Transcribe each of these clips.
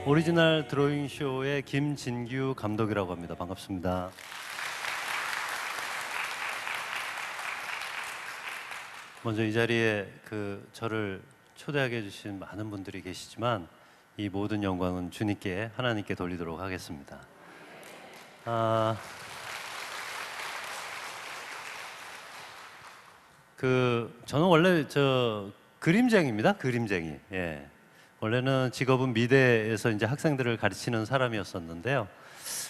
오리지널 드로잉 쇼의 김진규 감독이라고 합니다. 반갑습니다. 먼저 이 자리에 저를 초대하게 해주신 많은 분들이 계시지만 이 모든 영광은 주님께, 하나님께 돌리도록 하겠습니다. 저는 원래 그림쟁이입니다. 그림쟁이. 예. 원래는 직업은 미대에서 이제 학생들을 가르치는 사람이었었는데요.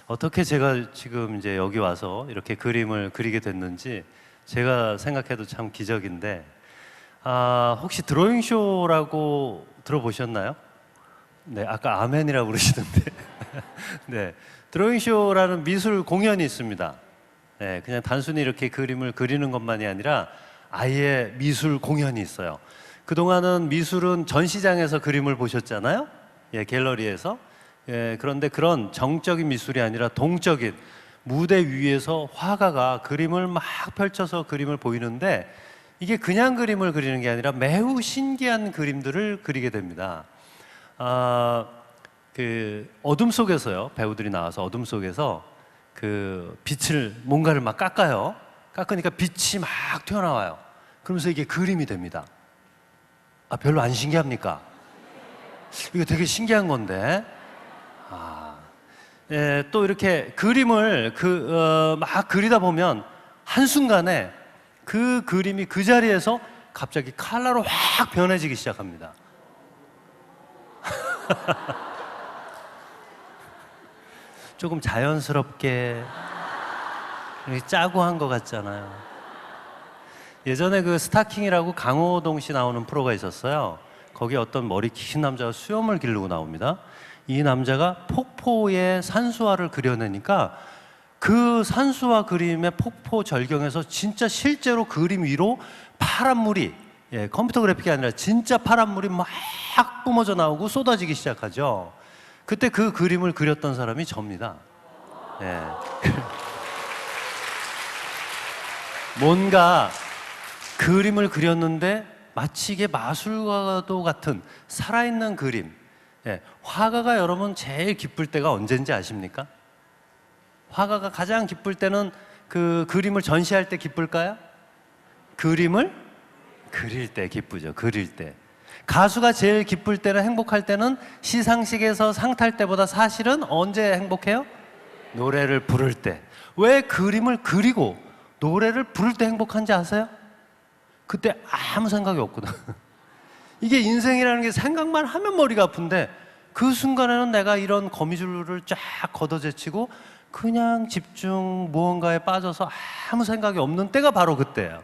어떻게 제가 지금 이제 여기 와서 이렇게 그림을 그리게 됐는지 제가 생각해도 참 기적인데, 혹시 드로잉 쇼라고 들어보셨나요? 네, 아까 아멘이라고 그러시던데. 네, 드로잉 쇼라는 미술 공연이 있습니다. 네, 그냥 단순히 이렇게 그림을 그리는 것만이 아니라 아예 미술 공연이 있어요. 그동안은 미술은 전시장에서 그림을 보셨잖아요. 예, 갤러리에서. 예, 그런데 그런 정적인 미술이 아니라 동적인 무대 위에서 화가가 그림을 막 펼쳐서 그림을 보이는데, 이게 그냥 그림을 그리는 게 아니라 매우 신기한 그림들을 그리게 됩니다. 어둠 속에서요, 배우들이 나와서 어둠 속에서 빛을 뭔가를 막 깎아요. 깎으니까 빛이 막 튀어나와요. 그러면서 이게 그림이 됩니다. 별로 안 신기합니까? 이거 되게 신기한 건데. 예, 또 이렇게 그림을 막 그리다 보면 한순간에 그 그림이 그 자리에서 갑자기 컬러로 확 변해지기 시작합니다. 조금 자연스럽게 짜고 한 것 같잖아요. 예전에 스타킹이라고 강호동 씨 나오는 프로가 있었어요. 거기에 어떤 머리 긴 남자가 수염을 기르고 나옵니다. 이 남자가 폭포의 산수화를 그려내니까 그 산수화 그림의 폭포 절경에서 진짜 실제로 그림 위로 파란 물이, 예, 컴퓨터 그래픽이 아니라 진짜 파란 물이 막 뿜어져 나오고 쏟아지기 시작하죠. 그때 그 그림을 그렸던 사람이 접니다. 예. 뭔가 그림을 그렸는데 마치 이게 마술과도 같은 살아있는 그림. 예, 화가가 여러분 제일 기쁠 때가 언제인지 아십니까? 화가가 가장 기쁠 때는 그 그림을 전시할 때 기쁠까요? 그림을 그릴 때 기쁘죠. 그릴 때. 가수가 제일 기쁠 때는, 행복할 때는 시상식에서 상 탈 때보다 사실은 언제 행복해요? 노래를 부를 때. 왜 그림을 그리고 노래를 부를 때 행복한지 아세요? 그때 아무 생각이 없거든. 이게 인생이라는 게 생각만 하면 머리가 아픈데, 그 순간에는 내가 이런 거미줄을 쫙 걷어제치고 그냥 집중, 무언가에 빠져서 아무 생각이 없는 때가 바로 그때예요.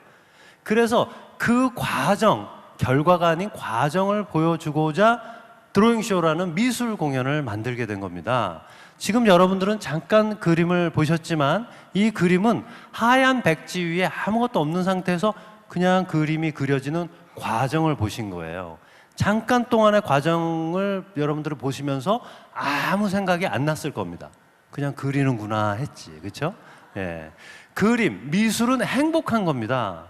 그래서 그 과정, 결과가 아닌 과정을 보여주고자 드로잉쇼라는 미술 공연을 만들게 된 겁니다. 지금 여러분들은 잠깐 그림을 보셨지만 이 그림은 하얀 백지 위에 아무것도 없는 상태에서 그냥 그림이 그려지는 과정을 보신 거예요. 잠깐 동안의 과정을 여러분들이 보시면서 아무 생각이 안 났을 겁니다. 그냥 그리는구나 했지, 그렇죠? 예. 그림, 미술은 행복한 겁니다.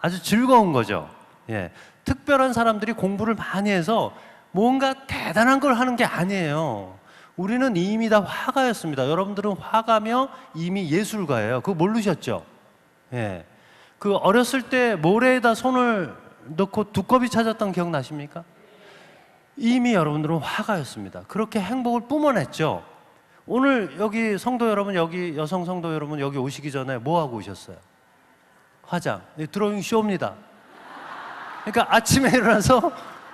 아주 즐거운 거죠. 예. 특별한 사람들이 공부를 많이 해서 뭔가 대단한 걸 하는 게 아니에요. 우리는 이미 다 화가였습니다. 여러분들은 화가며 이미 예술가예요. 그거 모르셨죠? 예. 어렸을 때 모래에다 손을 넣고 두꺼비 찾았던 기억 나십니까? 이미 여러분들은 화가였습니다. 그렇게 행복을 뿜어냈죠. 오늘 여기 성도 여러분, 여기 여성 성도 여러분 여기 오시기 전에 뭐 하고 오셨어요? 화장. 드로잉 쇼입니다. 그러니까 아침에 일어나서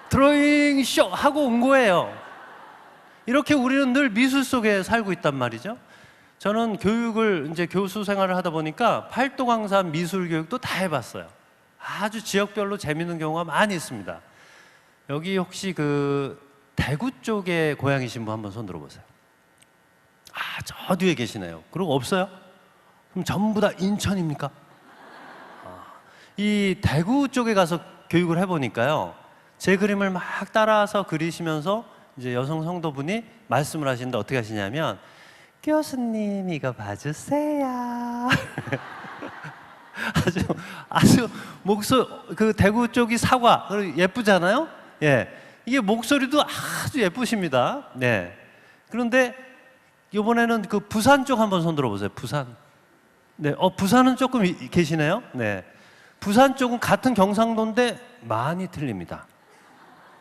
드로잉 쇼 하고 온 거예요. 이렇게 우리는 늘 미술 속에 살고 있단 말이죠. 저는 교육을, 이제 교수 생활을 하다 보니까 팔도강산 미술 교육도 다 해봤어요. 아주 지역별로 재밌는 경우가 많이 있습니다. 여기 혹시 대구 쪽에 고향이신 분 한번 손 들어보세요. 저 뒤에 계시네요. 그리고 없어요? 그럼 전부 다 인천입니까? 이 대구 쪽에 가서 교육을 해보니까요, 제 그림을 막 따라서 그리시면서 이제 여성 성도분이 말씀을 하시는데 어떻게 하시냐면, 교수님 이거 봐주세요. 아주 대구 쪽이 사과 예쁘잖아요. 예, 이게 목소리도 아주 예쁘십니다. 네, 그런데 이번에는 그 부산 쪽 한번 손 들어보세요. 부산. 네, 부산은 조금 계시네요. 네, 부산 쪽은 같은 경상도인데 많이 틀립니다.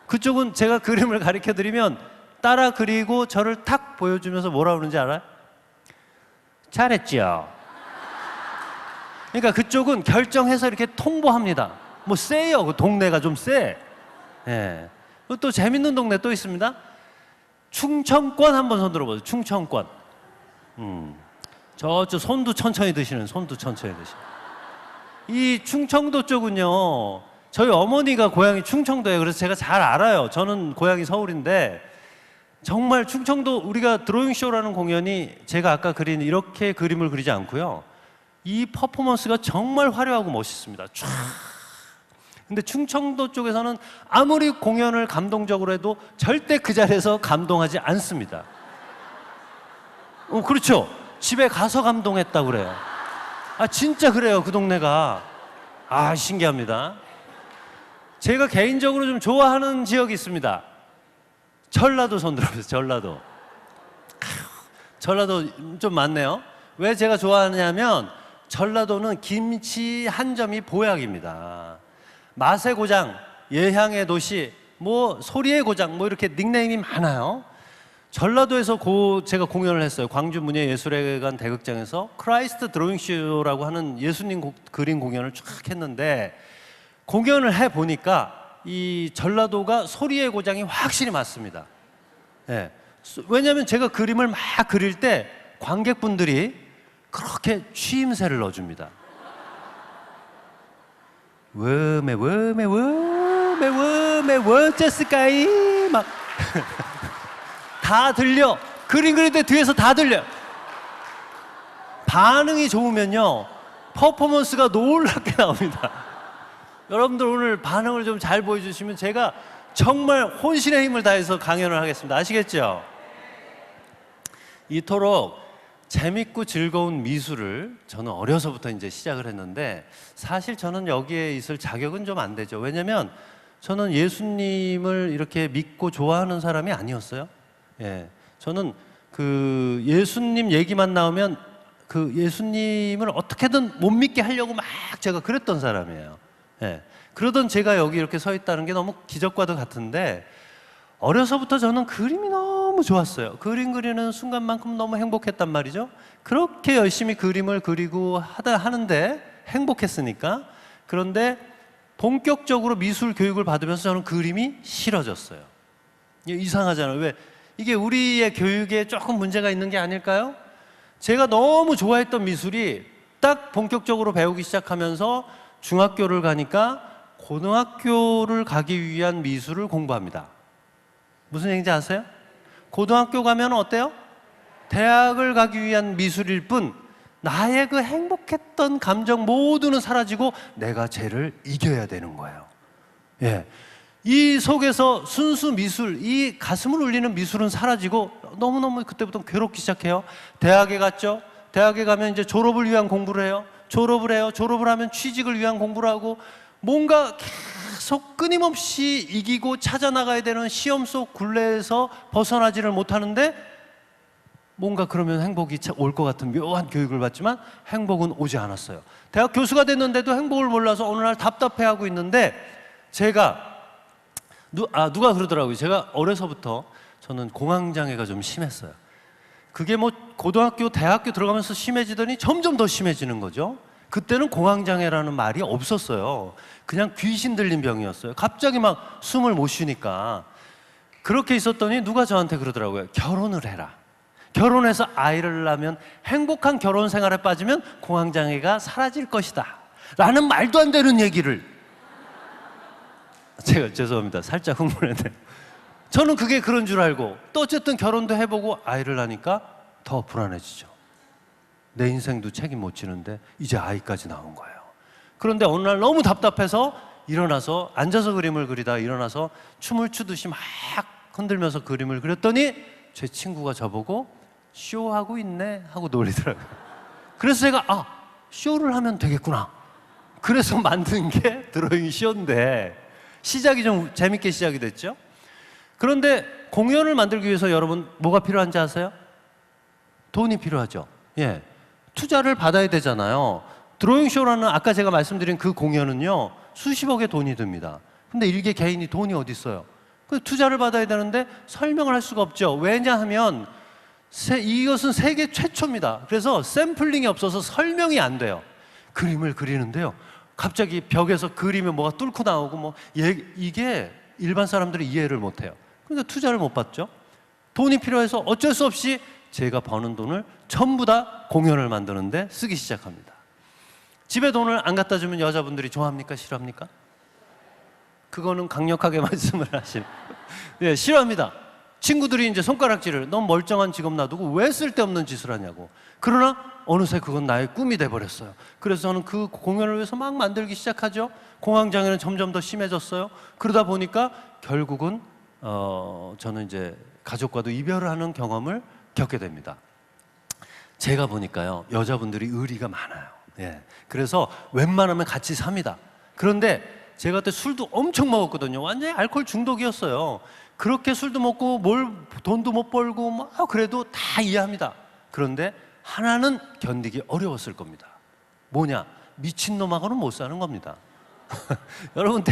그쪽은 제가 그림을 가르쳐 드리면 따라 그리고 저를 탁 보여주면서 뭐라 그러는지 알아요? 잘했죠. 그러니까 그쪽은 결정해서 이렇게 통보합니다. 뭐 세요. 그 동네가 좀 세. 예. 또 재밌는 동네 또 있습니다. 충청권 한번 손 들어보세요. 충청권. 저쪽 손도 천천히 드시는, 손도 천천히 드시는. 이 충청도 쪽은요, 저희 어머니가 고향이 충청도예요. 그래서 제가 잘 알아요. 저는 고향이 서울인데 정말 충청도, 우리가 드로잉쇼라는 공연이 제가 아까 그린 이렇게 그림을 그리지 않고요, 이 퍼포먼스가 정말 화려하고 멋있습니다. 촤. 근데 충청도 쪽에서는 아무리 공연을 감동적으로 해도 절대 그 자리에서 감동하지 않습니다. 그렇죠. 집에 가서 감동했다고 그래요. 진짜 그래요. 그 동네가. 신기합니다. 제가 개인적으로 좀 좋아하는 지역이 있습니다. 전라도 손 들어보세요. 전라도. 전라도 좀 많네요. 왜 제가 좋아하냐면 전라도는 김치 한 점이 보약입니다. 맛의 고장, 예향의 도시, 뭐 소리의 고장, 뭐 이렇게 닉네임이 많아요. 전라도에서 제가 공연을 했어요. 광주 문예예술회관 대극장에서 크라이스트 드로잉쇼라고 하는 예수님 그림 공연을 쫙 했는데, 공연을 해 보니까 이 전라도가 소리의 고장이 확실히 맞습니다. 예. 왜냐하면 제가 그림을 막 그릴 때 관객분들이 그렇게 취임새를 넣어줍니다. 워메 워메 워메 워메 워째스까이 막 다 들려. 그림 그릴 때 뒤에서 다 들려. 반응이 좋으면요, 퍼포먼스가 놀랍게 나옵니다. 여러분들 오늘 반응을 좀 잘 보여주시면 제가 정말 혼신의 힘을 다해서 강연을 하겠습니다. 아시겠죠? 이토록 재밌고 즐거운 미술을 저는 어려서부터 이제 시작을 했는데, 사실 저는 여기에 있을 자격은 좀 안 되죠. 왜냐면 저는 예수님을 이렇게 믿고 좋아하는 사람이 아니었어요. 예. 저는 그 예수님 얘기만 나오면 그 예수님을 어떻게든 못 믿게 하려고 막 제가 그랬던 사람이에요. 예. 그러던 제가 여기 이렇게 서 있다는 게 너무 기적과도 같은데, 어려서부터 저는 그림이 너무 좋았어요. 그림 그리는 순간만큼 너무 행복했단 말이죠. 그렇게 열심히 그림을 그리고 하는데 행복했으니까. 그런데 본격적으로 미술 교육을 받으면서 저는 그림이 싫어졌어요. 이상하잖아요. 왜? 이게 우리의 교육에 조금 문제가 있는 게 아닐까요? 제가 너무 좋아했던 미술이 딱 본격적으로 배우기 시작하면서 중학교를 가니까 고등학교를 가기 위한 미술을 공부합니다. 무슨 얘기인지 아세요? 고등학교 가면 어때요? 대학을 가기 위한 미술일 뿐, 나의 그 행복했던 감정 모두는 사라지고 내가 쟤를 이겨야 되는 거예요. 예. 이 속에서 순수 미술, 이 가슴을 울리는 미술은 사라지고 너무너무 그때부터 괴롭기 시작해요. 대학에 갔죠. 대학에 가면 이제 졸업을 위한 공부를 해요. 졸업을 해요. 졸업을 하면 취직을 위한 공부를 하고, 뭔가 계속 끊임없이 이기고 찾아나가야 되는 시험 속 굴레에서 벗어나지를 못하는데, 뭔가 그러면 행복이 올 것 같은 묘한 교육을 받지만 행복은 오지 않았어요. 대학 교수가 됐는데도 행복을 몰라서 어느 날 답답해하고 있는데, 제가 누가 그러더라고요. 제가 어려서부터 저는 공황장애가 좀 심했어요. 그게 뭐 고등학교, 대학교 들어가면서 심해지더니 점점 더 심해지는 거죠. 그때는 공황장애라는 말이 없었어요. 그냥 귀신 들린 병이었어요. 갑자기 막 숨을 못 쉬니까. 그렇게 있었더니 누가 저한테 그러더라고요. 결혼을 해라. 결혼해서 아이를 낳으면 행복한 결혼 생활에 빠지면 공황장애가 사라질 것이다 라는 말도 안 되는 얘기를. 제가 죄송합니다. 살짝 흥분했네요. 저는 그게 그런 줄 알고 또 어쨌든 결혼도 해보고 아이를 낳으니까 더 불안해지죠. 내 인생도 책임 못 지는데 이제 아이까지 나온 거예요. 그런데 어느 날 너무 답답해서 일어나서 앉아서 그림을 그리다 일어나서 춤을 추듯이 막 흔들면서 그림을 그렸더니 제 친구가 저보고 쇼하고 있네 하고 놀리더라고요. 그래서 제가 쇼를 하면 되겠구나. 그래서 만든 게 드로잉 쇼인데, 시작이 좀 재밌게 시작이 됐죠. 그런데 공연을 만들기 위해서 여러분 뭐가 필요한지 아세요? 돈이 필요하죠. 예, 투자를 받아야 되잖아요. 드로잉쇼라는 아까 제가 말씀드린 그 공연은요, 수십억의 돈이 듭니다. 근데 일개 개인이 돈이 어디 있어요? 그 투자를 받아야 되는데 설명을 할 수가 없죠. 왜냐하면 이것은 세계 최초입니다. 그래서 샘플링이 없어서 설명이 안 돼요. 그림을 그리는데요, 갑자기 벽에서 그림에 뭐가 뚫고 나오고 이게 일반 사람들이 이해를 못해요. 그러니까 투자를 못 받죠. 돈이 필요해서 어쩔 수 없이 제가 버는 돈을 전부 다 공연을 만드는데 쓰기 시작합니다. 집에 돈을 안 갖다 주면 여자분들이 좋아합니까? 싫어합니까? 그거는 강력하게 말씀을 하시는. 네, 싫어합니다. 친구들이 이제 손가락질을, 넌 멀쩡한 직업 놔두고 왜 쓸데없는 짓을 하냐고. 그러나 어느새 그건 나의 꿈이 돼버렸어요. 그래서 저는 그 공연을 위해서 막 만들기 시작하죠. 공황장애는 점점 더 심해졌어요. 그러다 보니까 결국은 저는 이제 가족과도 이별을 하는 경험을 겪게 됩니다. 제가 보니까요, 여자분들이 의리가 많아요. 예. 그래서 웬만하면 같이 삽니다. 그런데 제가 그때 술도 엄청 먹었거든요. 완전히 알코올 중독이었어요. 그렇게 술도 먹고 돈도 못 벌고 막 그래도 다 이해합니다. 그런데 하나는 견디기 어려웠을 겁니다. 뭐냐? 미친놈하고는 못 사는 겁니다. 여러분,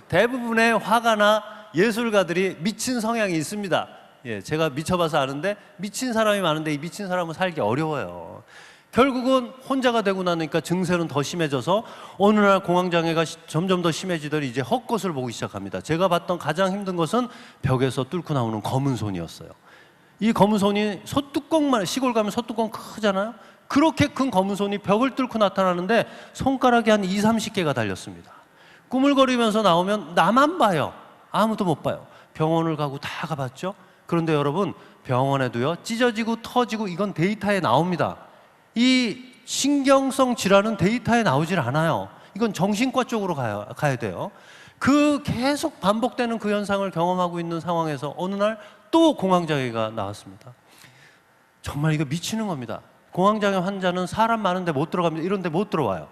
대부분의 화가나 예술가들이 미친 성향이 있습니다. 예, 제가 미쳐봐서 아는데 미친 사람이 많은데 이 미친 사람은 살기 어려워요. 결국은 혼자가 되고 나니까 증세는 더 심해져서 어느 날 공황장애가 점점 더 심해지더니 이제 헛것을 보기 시작합니다. 제가 봤던 가장 힘든 것은 벽에서 뚫고 나오는 검은 손이었어요. 이 검은 손이 소뚜껑만, 시골 가면 소뚜껑 크잖아요. 그렇게 큰 검은 손이 벽을 뚫고 나타나는데 손가락이 한 20, 30개가 달렸습니다. 꾸물거리면서 나오면 나만 봐요. 아무도 못 봐요. 병원을 가고 다 가봤죠. 그런데 여러분, 병원에도요, 찢어지고 터지고 이건 데이터에 나옵니다. 이 신경성 질환은 데이터에 나오질 않아요. 이건 정신과 쪽으로 가야 돼요. 그 계속 반복되는 그 현상을 경험하고 있는 상황에서 어느 날 또 공황장애가 나왔습니다. 정말 이거 미치는 겁니다. 공황장애 환자는 사람 많은데 못 들어갑니다. 이런 데 못 들어와요.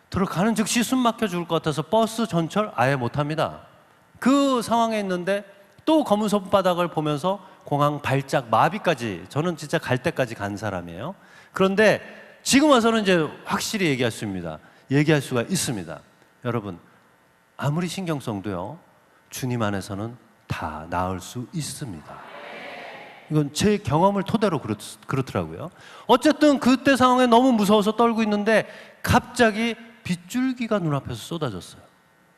들어가는 즉시 숨 막혀 죽을 것 같아서 버스 전철 아예 못 합니다. 그 상황에 있는데 또 검은 손바닥을 보면서 공황 발작 마비까지, 저는 진짜 갈 때까지 간 사람이에요. 그런데 지금 와서는 이제 확실히 얘기할 수가 있습니다. 여러분, 아무리 신경성도요, 주님 안에서는 다 나을 수 있습니다. 이건 제 경험을 토대로 그렇더라고요. 어쨌든 그때 상황에 너무 무서워서 떨고 있는데 갑자기 빗줄기가 눈앞에서 쏟아졌어요.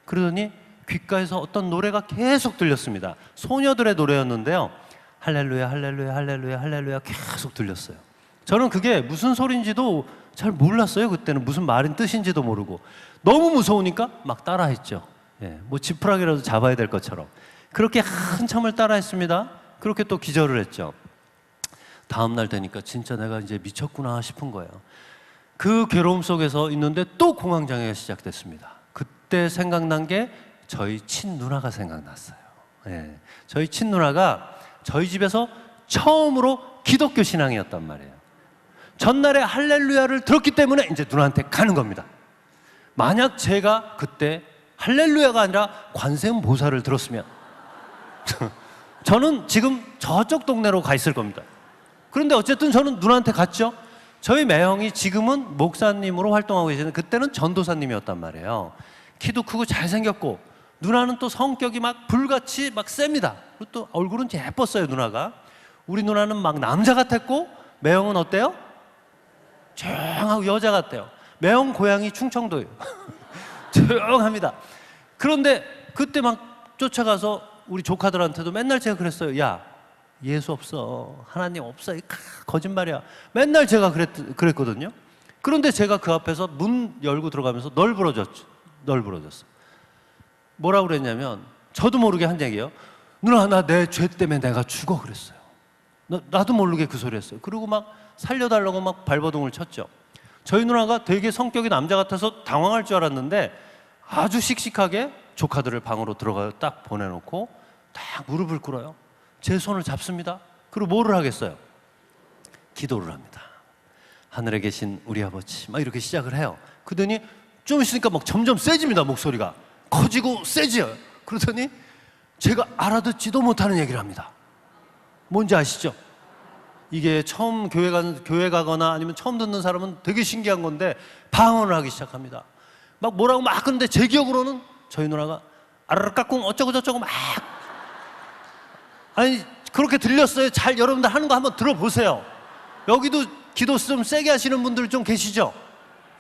그러더니 귓가에서 어떤 노래가 계속 들렸습니다. 소녀들의 노래였는데요, 할렐루야 할렐루야 할렐루야 할렐루야 계속 들렸어요. 저는 그게 무슨 소리인지도 잘 몰랐어요. 그때는 무슨 말인 뜻인지도 모르고 너무 무서우니까 막 따라했죠. 예, 뭐 지푸라기라도 잡아야 될 것처럼 그렇게 한참을 따라했습니다. 그렇게 또 기절을 했죠. 다음 날 되니까 진짜 내가 이제 미쳤구나 싶은 거예요. 그 괴로움 속에서 있는데 또 공황장애가 시작됐습니다. 그때 생각난 게 저희 친누나가 생각났어요. 예, 저희 친누나가 저희 집에서 처음으로 기독교 신앙이었단 말이에요. 전날에 할렐루야를 들었기 때문에 이제 누나한테 가는 겁니다. 만약 제가 그때 할렐루야가 아니라 관세음보살을 들었으면 저는 지금 저쪽 동네로 가 있을 겁니다. 그런데 어쨌든 저는 누나한테 갔죠. 저희 매형이 지금은 목사님으로 활동하고 계시는데 그때는 전도사님이었단 말이에요. 키도 크고 잘생겼고 누나는 또 성격이 막 불같이 막 셉니다. 그리고 또 얼굴은 예뻤어요, 누나가. 우리 누나는 막 남자 같았고 매형은 어때요? 조용하고 여자 같아요. 매형 고향이 충청도예요. 조용합니다. 그런데 그때 막 쫓아가서 우리 조카들한테도 맨날 제가 그랬어요. 야, 예수 없어, 하나님 없어, 거짓말이야. 맨날 제가 그랬거든요. 그런데 제가 그 앞에서 문 열고 들어가면서 널브러졌어. 뭐라고 그랬냐면, 저도 모르게 한 얘기예요. 누나, 나 내 죄 때문에 내가 죽어 그랬어요. 나도 모르게 그 소리 했어요. 그리고 막 살려달라고 막 발버둥을 쳤죠. 저희 누나가 되게 성격이 남자 같아서 당황할 줄 알았는데 아주 씩씩하게 조카들을 방으로 들어가요. 딱 보내놓고 딱 무릎을 꿇어요. 제 손을 잡습니다. 그리고 뭐를 하겠어요? 기도를 합니다. 하늘에 계신 우리 아버지, 막 이렇게 시작을 해요. 그러더니 좀 있으니까 막 점점 세집니다. 목소리가 커지고 세져요. 그러더니 제가 알아듣지도 못하는 얘기를 합니다. 뭔지 아시죠? 이게 처음 교회 가거나 아니면 처음 듣는 사람은 되게 신기한 건데 방언을 하기 시작합니다. 막 뭐라고 막 하는데 제 기억으로는 저희 누나가 아르르까꿍 어쩌고 저쩌고 막 아니 그렇게 들렸어요. 잘 여러분들 하는 거 한번 들어보세요. 여기도 기도 좀 세게 하시는 분들 좀 계시죠?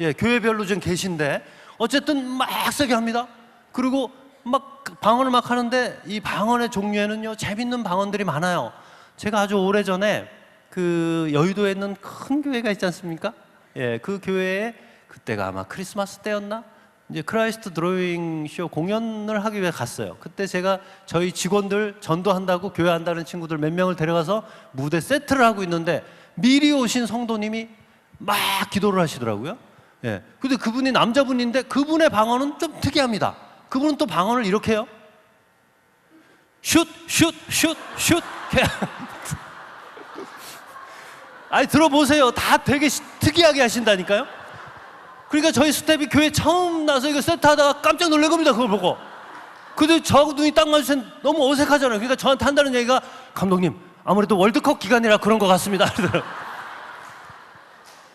예, 교회별로 좀 계신데 어쨌든 막 세게 합니다. 그리고 막 방언을 막 하는데 이 방언의 종류에는요 재밌는 방언들이 많아요. 제가 아주 오래전에 그 여의도에 있는 큰 교회가 있지 않습니까? 예, 그 교회에 그때가 아마 크리스마스 때였나? 이제 크라이스트 드로잉 쇼 공연을 하기 위해 갔어요. 그때 제가 저희 직원들 전도한다고 교회 한다는 친구들 몇 명을 데려가서 무대 세트를 하고 있는데 미리 오신 성도님이 막 기도를 하시더라고요. 예, 근데 그분이 남자분인데 그분의 방언은 좀 특이합니다. 그분은 또 방언을 이렇게 해요. 슛, 슛, 슛, 슛. 아니 들어보세요. 다 되게 특이하게 하신다니까요. 그러니까 저희 스텝이 교회 처음 나서 이거 세트하다가 깜짝 놀란 겁니다. 그걸 보고. 근데 저하고 눈이 딱 마주치면 너무 어색하잖아요. 그러니까 저한테 한다는 얘기가 감독님 아무래도 월드컵 기간이라 그런 것 같습니다.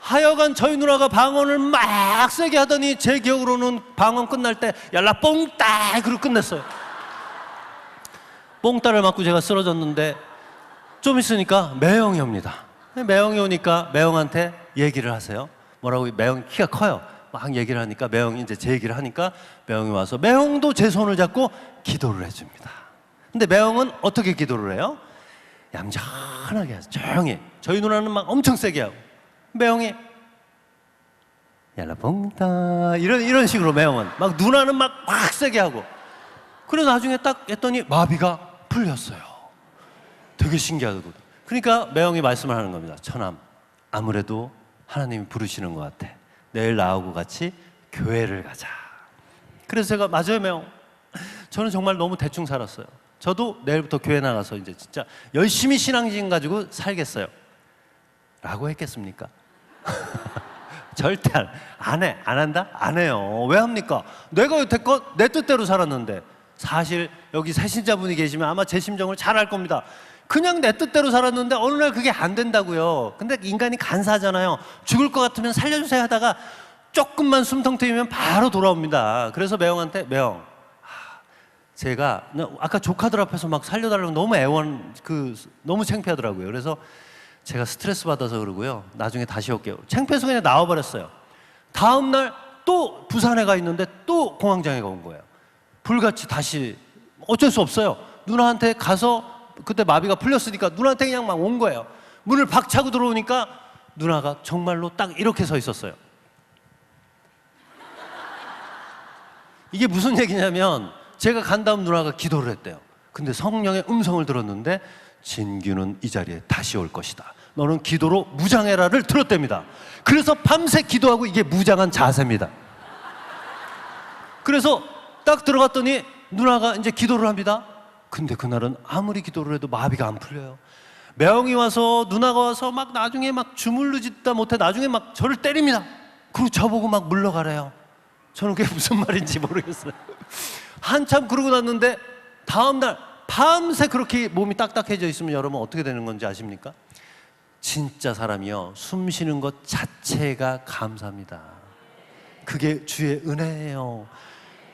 하여간 저희 누나가 방언을 막 세게 하더니 제 기억으로는 방언 끝날 때 얄라 뽕따 그러고 끝냈어요. 뽕따를 맞고 제가 쓰러졌는데 좀 있으니까 매형이 옵니다. 매형이 오니까 매형한테 얘기를 하세요. 뭐라고 매형이 키가 커요. 막 얘기를 하니까 매형이 이제 제 얘기를 하니까 매형이 와서 매형도 제 손을 잡고 기도를 해줍니다. 근데 매형은 어떻게 기도를 해요? 얌전하게 해서 조용히. 저희 누나는 막 엄청 세게 하고 매형이 얄라봉따 이런 식으로 매형은 막 누나는 막 세게 하고 그래서 나중에 딱 했더니 마비가 풀렸어요. 되게 신기하거든요. 그러니까 매형이 말씀을 하는 겁니다. 처남 아무래도 하나님이 부르시는 것 같아. 내일 나하고 같이 교회를 가자. 그래서 제가 맞아요 매형. 저는 정말 너무 대충 살았어요. 저도 내일부터 교회 나가서 이제 진짜 열심히 신앙심 가지고 살겠어요. 라고 했겠습니까? 절대 안 해. 안 한다? 안 해요. 왜 합니까? 내가 여태껏 내 뜻대로 살았는데 사실 여기 새신자분이 계시면 아마 제 심정을 잘 알 겁니다. 그냥 내 뜻대로 살았는데 어느 날 그게 안 된다고요. 근데 인간이 간사하잖아요. 죽을 것 같으면 살려주세요 하다가 조금만 숨통 트이면 바로 돌아옵니다. 그래서 매형한테 매형 제가 아까 조카들 앞에서 막 살려달라고 너무 너무 창피하더라고요. 그래서 제가 스트레스 받아서 그러고요. 나중에 다시 올게요. 창피해서 그냥 나와버렸어요. 다음 날 또 부산에 가 있는데 또 공황장애가 온 거예요. 불같이 다시 어쩔 수 없어요. 누나한테 가서 그때 마비가 풀렸으니까 누나한테 그냥 막 온 거예요. 문을 박차고 들어오니까 누나가 정말로 딱 이렇게 서 있었어요. 이게 무슨 얘기냐면 제가 간 다음 누나가 기도를 했대요. 근데 성령의 음성을 들었는데 진규는 이 자리에 다시 올 것이다. 너는 기도로 무장해라를 들었답니다. 그래서 밤새 기도하고 이게 무장한 자세입니다. 그래서 딱 들어갔더니 누나가 이제 기도를 합니다. 근데 그날은 아무리 기도를 해도 마비가 안 풀려요. 매형이 와서 누나가 와서 막 나중에 막 주물르지도 못해 나중에 막 저를 때립니다. 그리고 저보고 막 물러가래요. 저는 그게 무슨 말인지 모르겠어요. 한참 그러고 났는데 다음날 밤새 그렇게 몸이 딱딱해져 있으면 여러분 어떻게 되는 건지 아십니까? 진짜 사람이요 숨 쉬는 것 자체가 감사합니다. 그게 주의 은혜예요.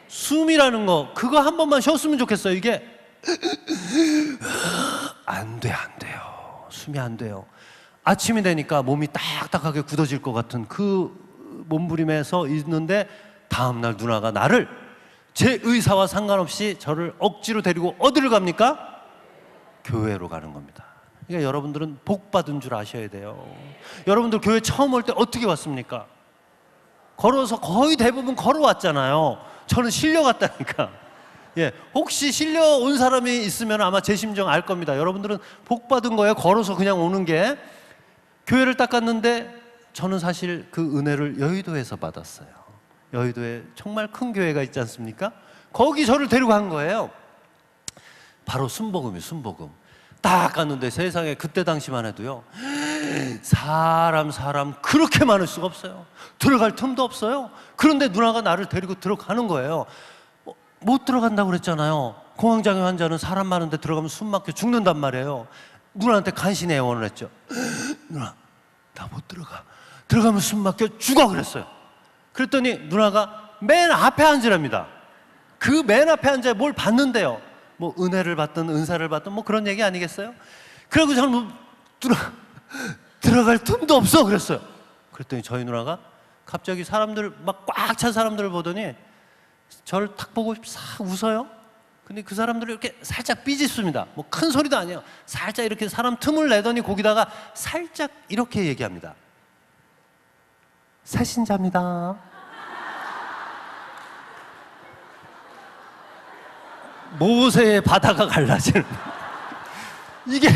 숨이라는 거 그거 한 번만 쉬었으면 좋겠어요. 이게 안 돼요. 숨이 안 돼요. 아침이 되니까 몸이 딱딱하게 굳어질 것 같은 그 몸부림에서 있는데 다음날 누나가 나를 제 의사와 상관없이 저를 억지로 데리고 어디를 갑니까? 교회로 가는 겁니다. 그러니까 여러분들은 복 받은 줄 아셔야 돼요. 여러분들 교회 처음 올 때 어떻게 왔습니까? 걸어서 거의 대부분 걸어왔잖아요. 저는 실려갔다니까. 예, 혹시 실려온 사람이 있으면 아마 제 심정 알 겁니다. 여러분들은 복 받은 거예요. 걸어서 그냥 오는 게. 교회를 딱 갔는데 저는 사실 그 은혜를 여의도에서 받았어요. 여의도에 정말 큰 교회가 있지 않습니까? 거기 저를 데리고 간 거예요. 바로 순복음이에요. 순복음. 딱 갔는데 세상에 그때 당시만 해도요 사람 그렇게 많을 수가 없어요. 들어갈 틈도 없어요. 그런데 누나가 나를 데리고 들어가는 거예요. 못 들어간다고 그랬잖아요. 공황장애 환자는 사람 많은데 들어가면 숨 막혀 죽는단 말이에요. 누나한테 간신히 애원을 했죠. 누나, 나 못 들어가. 들어가면 숨 막혀 죽어 그랬어요. 그랬더니 누나가 맨 앞에 앉으랍니다. 그 맨 앞에 앉아야 뭘 받는데요. 뭐 은혜를 받든 은사를 받든 뭐 그런 얘기 아니겠어요? 그리고 저는 뭐 들어갈 틈도 없어 그랬어요. 그랬더니 저희 누나가 갑자기 사람들 막 꽉 찬 사람들을 보더니 저를 탁 보고 싹 웃어요. 근데 그 사람들을 이렇게 살짝 삐짓습니다. 뭐 큰 소리도 아니에요. 살짝 이렇게 사람 틈을 내더니 거기다가 살짝 이렇게 얘기합니다. 새신자입니다. 모세의 바다가 갈라지는 이게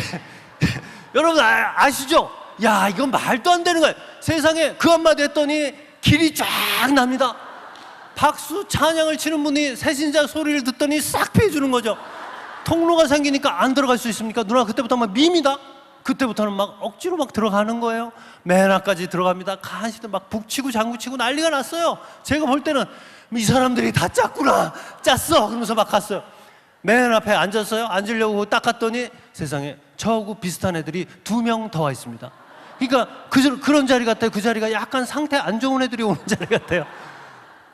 여러분 아시죠? 야, 이건 말도 안 되는 거예요. 세상에 그 한마디 했더니 길이 쫙 납니다. 박수 찬양을 치는 분이 새신자 소리를 듣더니 싹 피해주는 거죠. 통로가 생기니까 안 들어갈 수 있습니까? 누나 그때부터 막 밉니다. 그때부터는 막 억지로 막 들어가는 거예요. 맨 앞까지 들어갑니다. 간신히 막 북치고 장구치고 난리가 났어요. 제가 볼 때는 이 사람들이 다 짰구나, 짰어 그러면서 막 갔어요. 맨 앞에 앉았어요. 앉으려고 딱 갔더니 세상에 저하고 비슷한 애들이 2명 더 와 있습니다. 그러니까 그런 자리 같아요. 그 자리가 약간 상태 안 좋은 애들이 오는 자리 같아요.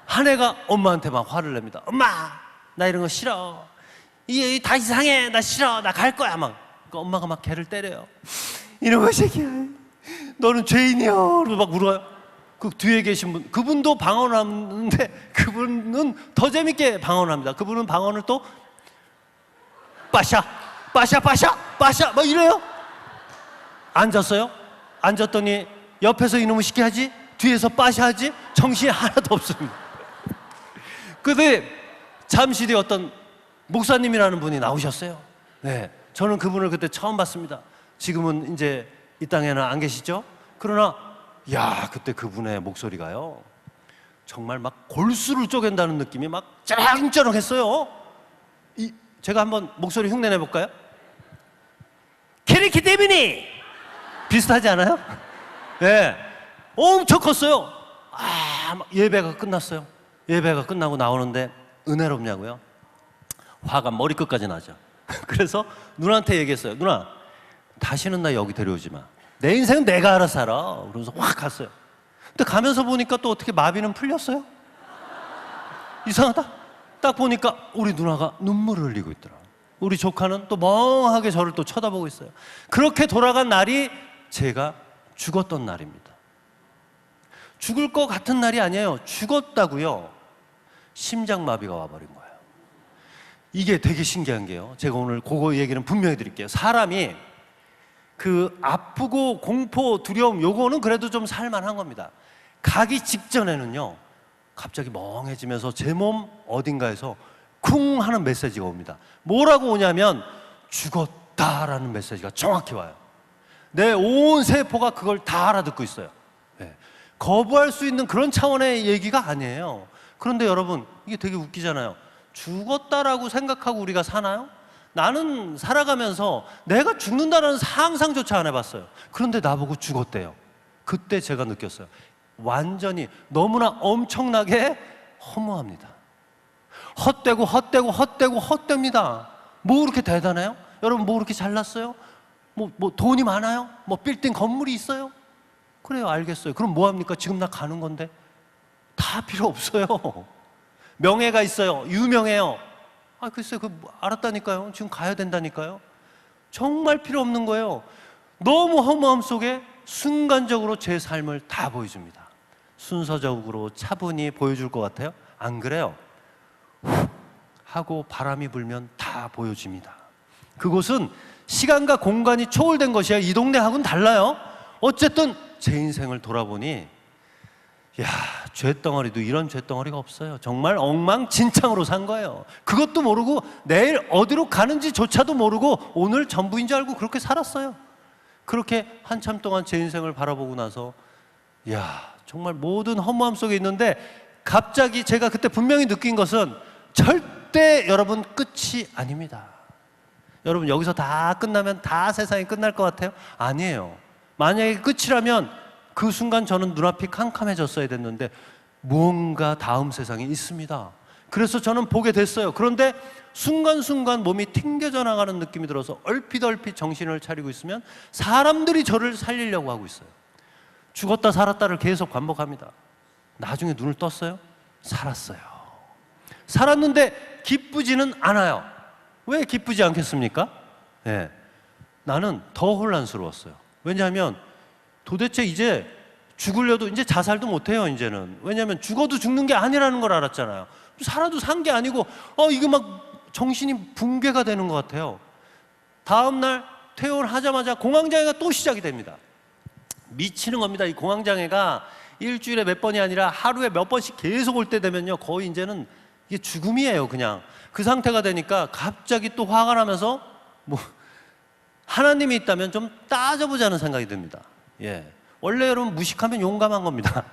한 애가 엄마한테 막 화를 냅니다. 엄마, 나 이런 거 싫어. 이게 다 이상해. 나 싫어. 나 갈 거야. 막. 그러니까 엄마가 막 걔를 때려요. 이런 거 새끼야. 너는 죄인이야. 그러고 막 울어요. 그 뒤에 계신 분, 그분도 방언을 하는데 그분은 더 재밌게 방언을 합니다. 그분은 방언을 또 빠샤, 빠샤, 빠샤, 빠샤 막 이래요. 앉았어요. 앉았더니 옆에서 이놈을 시게 하지, 뒤에서 빠샤 하지, 정신이 하나도 없습니다. 근데 잠시 뒤에 어떤 목사님이라는 분이 나오셨어요. 네, 저는 그분을 그때 처음 봤습니다. 지금은 이제 이 땅에는 안 계시죠? 그러나 야, 그때 그분의 목소리가요, 정말 막 골수를 쪼갠다는 느낌이 막 짜랑짜랑했어요. 제가 한번 목소리 흉내 내볼까요? 캐리키 데미니 비슷하지 않아요? 네, 엄청 컸어요. 막 예배가 끝났어요. 예배가 끝나고 나오는데 은혜롭냐고요? 화가 머리끝까지 나죠. 그래서 누나한테 얘기했어요. 누나, 다시는 나 여기 데려오지 마. 내 인생은 내가 알아서 살아. 그러면서 확 갔어요. 근데 가면서 보니까 또 어떻게 마비는 풀렸어요? 이상하다. 딱 보니까 우리 누나가 눈물을 흘리고 있더라. 우리 조카는 또 멍하게 저를 또 쳐다보고 있어요. 그렇게 돌아간 날이 제가 죽었던 날입니다. 죽을 것 같은 날이 아니에요. 죽었다고요. 심장마비가 와버린 거예요. 이게 되게 신기한 게요, 제가 오늘 그거 얘기는 분명히 드릴게요. 사람이 그 아프고 공포, 두려움, 요거는 그래도 좀 살만한 겁니다. 가기 직전에는요, 갑자기 멍해지면서 제 몸 어딘가에서 쿵 하는 메시지가 옵니다. 뭐라고 오냐면 죽었다라는 메시지가 정확히 와요. 내 온 세포가 그걸 다 알아듣고 있어요. 네. 거부할 수 있는 그런 차원의 얘기가 아니에요. 그런데 여러분, 이게 되게 웃기잖아요. 죽었다라고 생각하고 우리가 사나요? 나는 살아가면서 내가 죽는다는 상상조차 안 해봤어요. 그런데 나보고 죽었대요. 그때 제가 느꼈어요. 완전히 너무나 엄청나게 허무합니다. 헛되고 헛되고 헛되고 헛됩니다. 뭐 그렇게 대단해요? 여러분, 뭐 그렇게 잘났어요? 뭐 돈이 많아요? 뭐 빌딩 건물이 있어요? 그래요, 알겠어요. 그럼 뭐 합니까? 지금 나 가는 건데. 다 필요 없어요. 명예가 있어요. 유명해요. 글쎄요, 알았다니까요. 지금 가야 된다니까요. 정말 필요 없는 거예요. 너무 허무함 속에 순간적으로 제 삶을 다 보여줍니다. 순서적으로 차분히 보여줄 것 같아요? 안 그래요. 후 하고 바람이 불면 다 보여집니다. 그곳은 시간과 공간이 초월된 것이야. 이 동네하고는 달라요. 어쨌든 제 인생을 돌아보니, 야, 쇳덩어리도 이런 쇳덩어리가 없어요. 정말 엉망진창으로 산 거예요. 그것도 모르고 내일 어디로 가는지조차도 모르고 오늘 전부인 줄 알고 그렇게 살았어요. 그렇게 한참 동안 제 인생을 바라보고 나서, 야, 정말 모든 허무함 속에 있는데 갑자기 제가 그때 분명히 느낀 것은 절대 여러분 끝이 아닙니다. 여러분, 여기서 다 끝나면 다 세상이 끝날 것 같아요? 아니에요. 만약에 끝이라면 그 순간 저는 눈앞이 캄캄해졌어야 됐는데 무언가 다음 세상이 있습니다. 그래서 저는 보게 됐어요. 그런데 순간순간 몸이 튕겨져 나가는 느낌이 들어서 얼핏 정신을 차리고 있으면 사람들이 저를 살리려고 하고 있어요. 죽었다 살았다를 계속 반복합니다. 나중에 눈을 떴어요. 살았어요. 살았는데 기쁘지는 않아요. 왜 기쁘지 않겠습니까? 네. 나는 더 혼란스러웠어요. 왜냐하면 도대체 이제 죽으려도 이제 자살도 못해요. 이제는. 왜냐하면 죽어도 죽는 게 아니라는 걸 알았잖아요. 살아도 산 게 아니고 이게 막 정신이 붕괴가 되는 것 같아요. 다음 날 퇴원하자마자 공황장애가 또 시작이 됩니다. 미치는 겁니다. 이 공황장애가 일주일에 몇 번이 아니라 하루에 몇 번씩 계속 올 때 되면요, 거의 이제는 이게 죽음이에요. 그냥 그 상태가 되니까 갑자기 또 화가 나면서 하나님이 있다면 좀 따져보자는 생각이 듭니다. 예. 원래 여러분 무식하면 용감한 겁니다.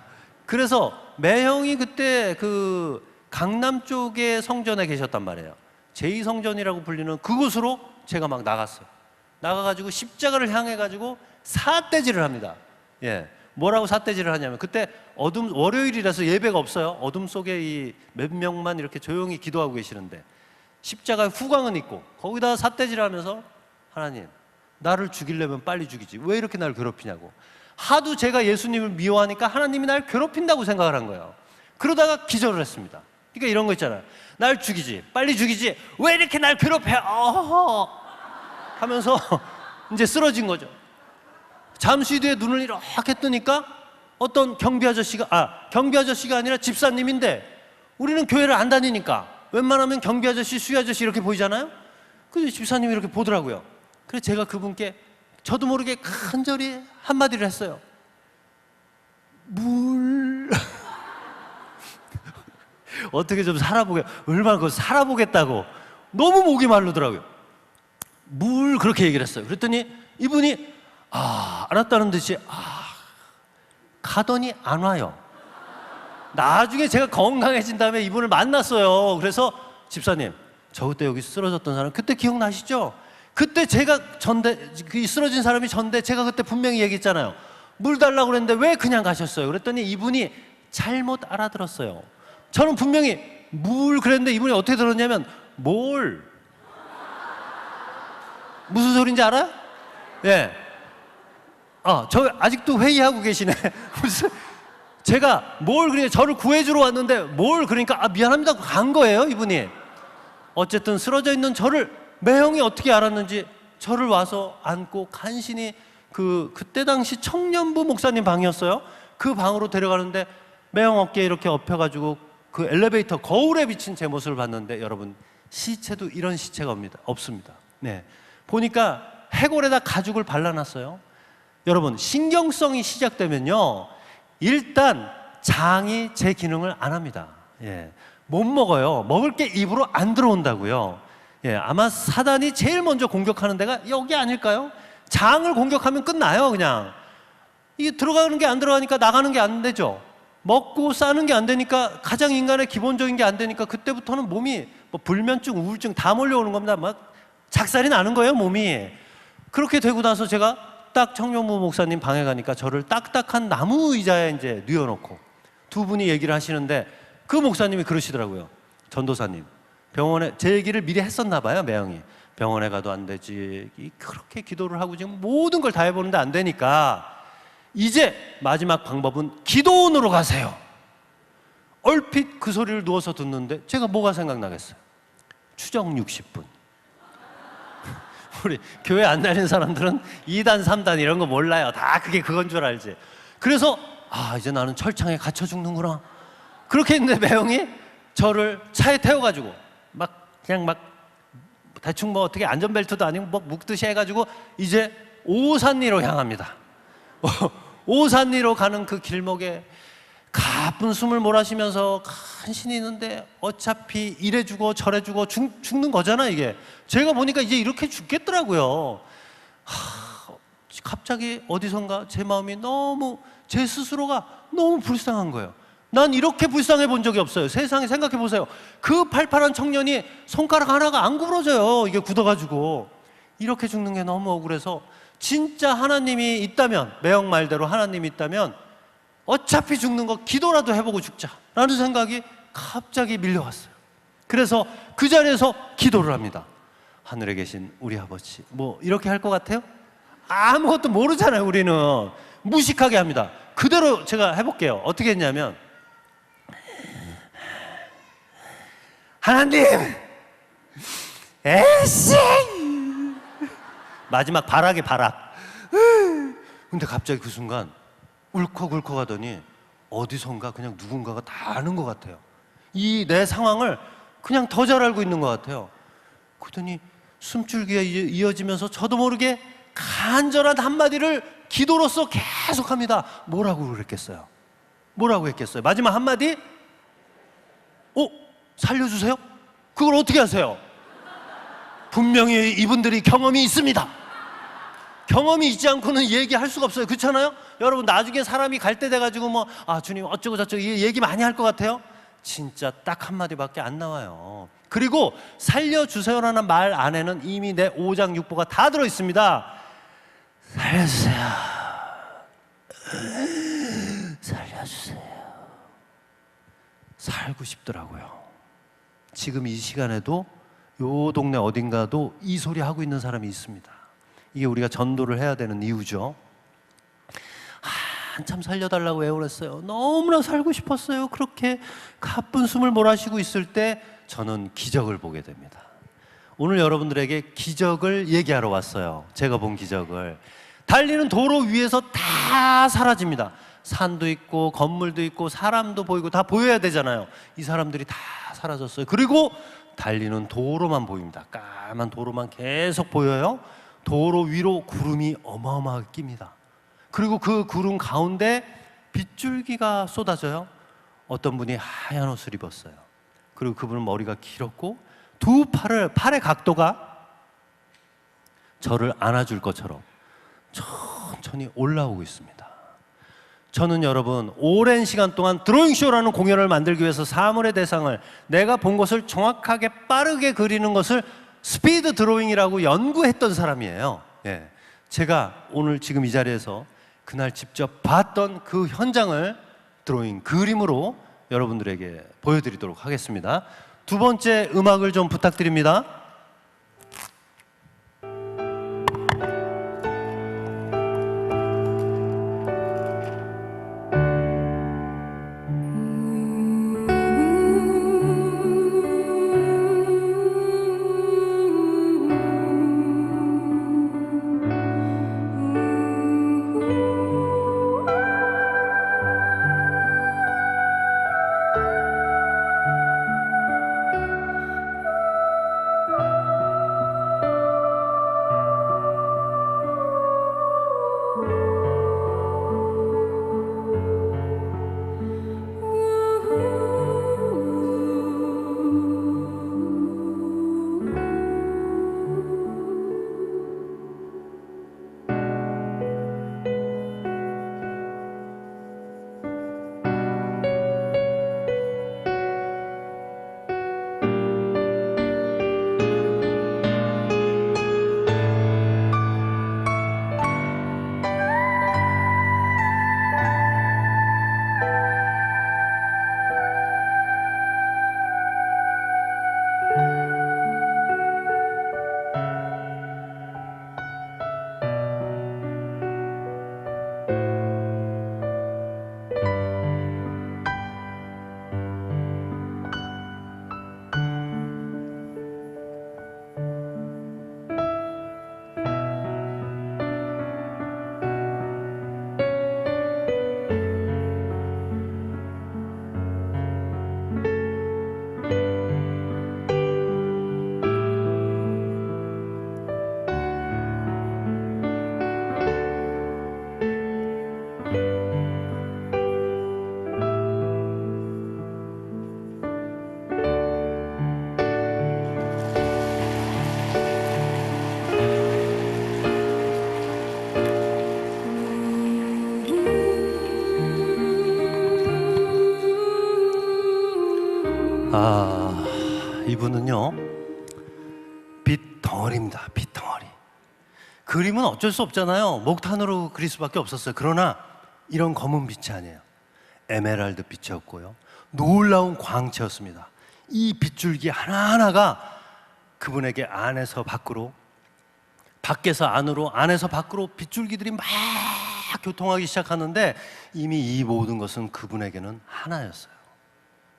그래서 매형이 그때 그 강남 쪽에 성전에 계셨단 말이에요. 제2성전이라고 불리는 그곳으로 제가 막 나갔어요. 나가가지고 십자가를 향해가지고 삿대질을 합니다. 예. 뭐라고 삿대질을 하냐면, 그때 월요일이라서 예배가 없어요. 어둠 속에 이 몇 명만 이렇게 조용히 기도하고 계시는데 십자가에 후광은 있고 거기다 삿대질을 하면서, 하나님, 나를 죽이려면 빨리 죽이지 왜 이렇게 날 괴롭히냐고. 하도 제가 예수님을 미워하니까 하나님이 날 괴롭힌다고 생각을 한 거예요. 그러다가 기절을 했습니다. 그러니까 이런 거 있잖아요. 날 죽이지, 빨리 죽이지 왜 이렇게 날 괴롭혀 하면서 이제 쓰러진 거죠. 잠시 뒤에 눈을 이렇게 뜨니까 어떤 경비 아저씨가 아니라 집사님인데, 우리는 교회를 안 다니니까 웬만하면 경비 아저씨, 수위 아저씨 이렇게 보이잖아요. 근데 집사님이 이렇게 보더라고요. 그래서 제가 그분께 저도 모르게 간절히 한마디를 했어요. 물. 어떻게 좀 얼마나 그거 살아보겠다고. 너무 목이 마르더라고요. 물, 그렇게 얘기를 했어요. 그랬더니 이분이 알았다는 듯이 가더니 안 와요. 나중에 제가 건강해진 다음에 이분을 만났어요. 그래서 집사님, 저 그때 여기 쓰러졌던 사람 그때 기억나시죠? 그때 제가 그 쓰러진 사람이 전데 제가 그때 분명히 얘기했잖아요. 물 달라고 그랬는데 왜 그냥 가셨어요? 그랬더니 이분이 잘못 알아들었어요. 저는 분명히 물 그랬는데 이분이 어떻게 들었냐면 무슨 소리인지 알아요? 예. 저 아직도 회의하고 계시네. 무슨, 제가 그러니까 저를 구해주러 왔는데 그러니까 미안합니다 간 거예요, 이분이. 어쨌든 쓰러져 있는 저를 매형이 어떻게 알았는지 저를 와서 안고 간신히 그때 당시 청년부 목사님 방이었어요. 그 방으로 데려가는데 매형 어깨에 이렇게 엎혀가지고 그 엘리베이터 거울에 비친 제 모습을 봤는데, 여러분, 시체도 이런 시체가 없습니다. 네. 보니까 해골에다 가죽을 발라놨어요. 여러분, 신경성이 시작되면요, 일단 장이 제 기능을 안 합니다. 예. 못 먹어요. 먹을 게 입으로 안 들어온다고요. 예. 아마 사단이 제일 먼저 공격하는 데가 여기 아닐까요? 장을 공격하면 끝나요, 그냥. 이게 들어가는 게 안 들어가니까 나가는 게 안 되죠. 먹고 싸는 게 안 되니까, 가장 인간의 기본적인 게 안 되니까 그때부터는 몸이 불면증, 우울증 다 몰려오는 겁니다. 막 작살이 나는 거예요, 몸이. 그렇게 되고 나서 제가 딱 청년부 목사님 방에 가니까 저를 딱딱한 나무 의자에 이제 뉘어놓고 두 분이 얘기를 하시는데, 그 목사님이 그러시더라고요. 전도사님, 병원에, 제 얘기를 미리 했었나 봐요, 매형이. 병원에 가도 안 되지, 그렇게 기도를 하고 지금 모든 걸 다 해보는데 안 되니까 이제 마지막 방법은 기도원으로 가세요. 얼핏 그 소리를 누워서 듣는데 제가 뭐가 생각나겠어요? 추정 60분. 우리 교회 안 다니는 사람들은 2단, 3단 이런 거 몰라요. 다 그건 줄 알지. 그래서 이제 나는 철창에 갇혀 죽는구나. 그렇게 했는데 매형이 저를 차에 태워가지고 그냥 대충 어떻게 안전벨트도 아니고 묶듯이 해가지고 이제 오산리로 향합니다. 오산리로 가는 그 길목에 가쁜 숨을 몰아쉬면서 간신히 있는데, 어차피 이래 죽어 저래 죽어 죽는 거잖아, 이게. 제가 보니까 이제 이렇게 죽겠더라고요. 갑자기 어디선가 제 마음이 제 스스로가 너무 불쌍한 거예요. 난 이렇게 불쌍해 본 적이 없어요. 세상에, 생각해 보세요. 그 팔팔한 청년이 손가락 하나가 안 구부러져요. 이게 굳어가지고. 이렇게 죽는 게 너무 억울해서, 진짜 하나님이 있다면, 매형 말대로 하나님이 있다면 어차피 죽는 거 기도라도 해보고 죽자라는 생각이 갑자기 밀려왔어요. 그래서 그 자리에서 기도를 합니다. 하늘에 계신 우리 아버지, 뭐 이렇게 할 것 같아요? 아무것도 모르잖아요. 우리는 무식하게 합니다. 그대로 제가 해볼게요. 어떻게 했냐면, 하나님, 에씨, 마지막 발악의 발악. 근데 갑자기 그 순간 울컥울컥 하더니 어디선가 그냥 누군가가 다 아는 것 같아요. 이 내 상황을 그냥 더 잘 알고 있는 것 같아요. 그러더니 숨줄기가 이어지면서 저도 모르게 간절한 한마디를 기도로서 계속합니다. 뭐라고 그랬겠어요? 뭐라고 했겠어요? 마지막 한마디? 살려주세요? 그걸 어떻게 하세요? 분명히 이분들이 경험이 있습니다. 경험이 있지 않고는 얘기할 수가 없어요. 그렇잖아요? 여러분, 나중에 사람이 갈 때 돼가지고 주님 어쩌고 저쩌고 얘기 많이 할 것 같아요? 진짜 딱 한마디밖에 안 나와요. 그리고 살려주세요라는 말 안에는 이미 내 5장 6보가 다 들어있습니다. 살려주세요. 살려주세요. 살고 싶더라고요. 지금 이 시간에도 요 동네 어딘가도 이 소리 하고 있는 사람이 있습니다. 이게 우리가 전도를 해야 되는 이유죠. 한참 살려달라고 애원했어요. 너무나 살고 싶었어요. 그렇게 가쁜 숨을 몰아쉬고 있을 때 저는 기적을 보게 됩니다. 오늘 여러분들에게 기적을 얘기하러 왔어요. 제가 본 기적을. 달리는 도로 위에서 다 사라집니다. 산도 있고 건물도 있고 사람도 보이고 다 보여야 되잖아요. 이 사람들이 다 사라졌어요. 그리고 달리는 도로만 보입니다. 까만 도로만 계속 보여요. 도로 위로 구름이 어마어마하게 낍니다. 그리고 그 구름 가운데 빗줄기가 쏟아져요. 어떤 분이 하얀 옷을 입었어요. 그리고 그분은 머리가 길었고 두 팔의 각도가 저를 안아줄 것처럼 천천히 올라오고 있습니다. 저는 여러분, 오랜 시간 동안 드로잉쇼라는 공연을 만들기 위해서 사물의 대상을, 내가 본 것을 정확하게 빠르게 그리는 것을 스피드 드로잉이라고 연구했던 사람이에요. 예. 제가 오늘 지금 이 자리에서 그날 직접 봤던 그 현장을 드로잉, 그림으로 여러분들에게 보여드리도록 하겠습니다. 두 번째 음악을 좀 부탁드립니다. 이분은요, 빛덩어리입니다. 빛덩어리. 그림은 어쩔 수 없잖아요. 목탄으로 그릴 수밖에 없었어요. 그러나 이런 검은 빛이 아니에요. 에메랄드 빛이었고요, 놀라운 광채였습니다. 이 빗줄기 하나하나가 그분에게 안에서 밖으로, 밖에서 안으로, 안에서 밖으로 빗줄기들이 막 교통하기 시작하는데 이미 이 모든 것은 그분에게는 하나였어요.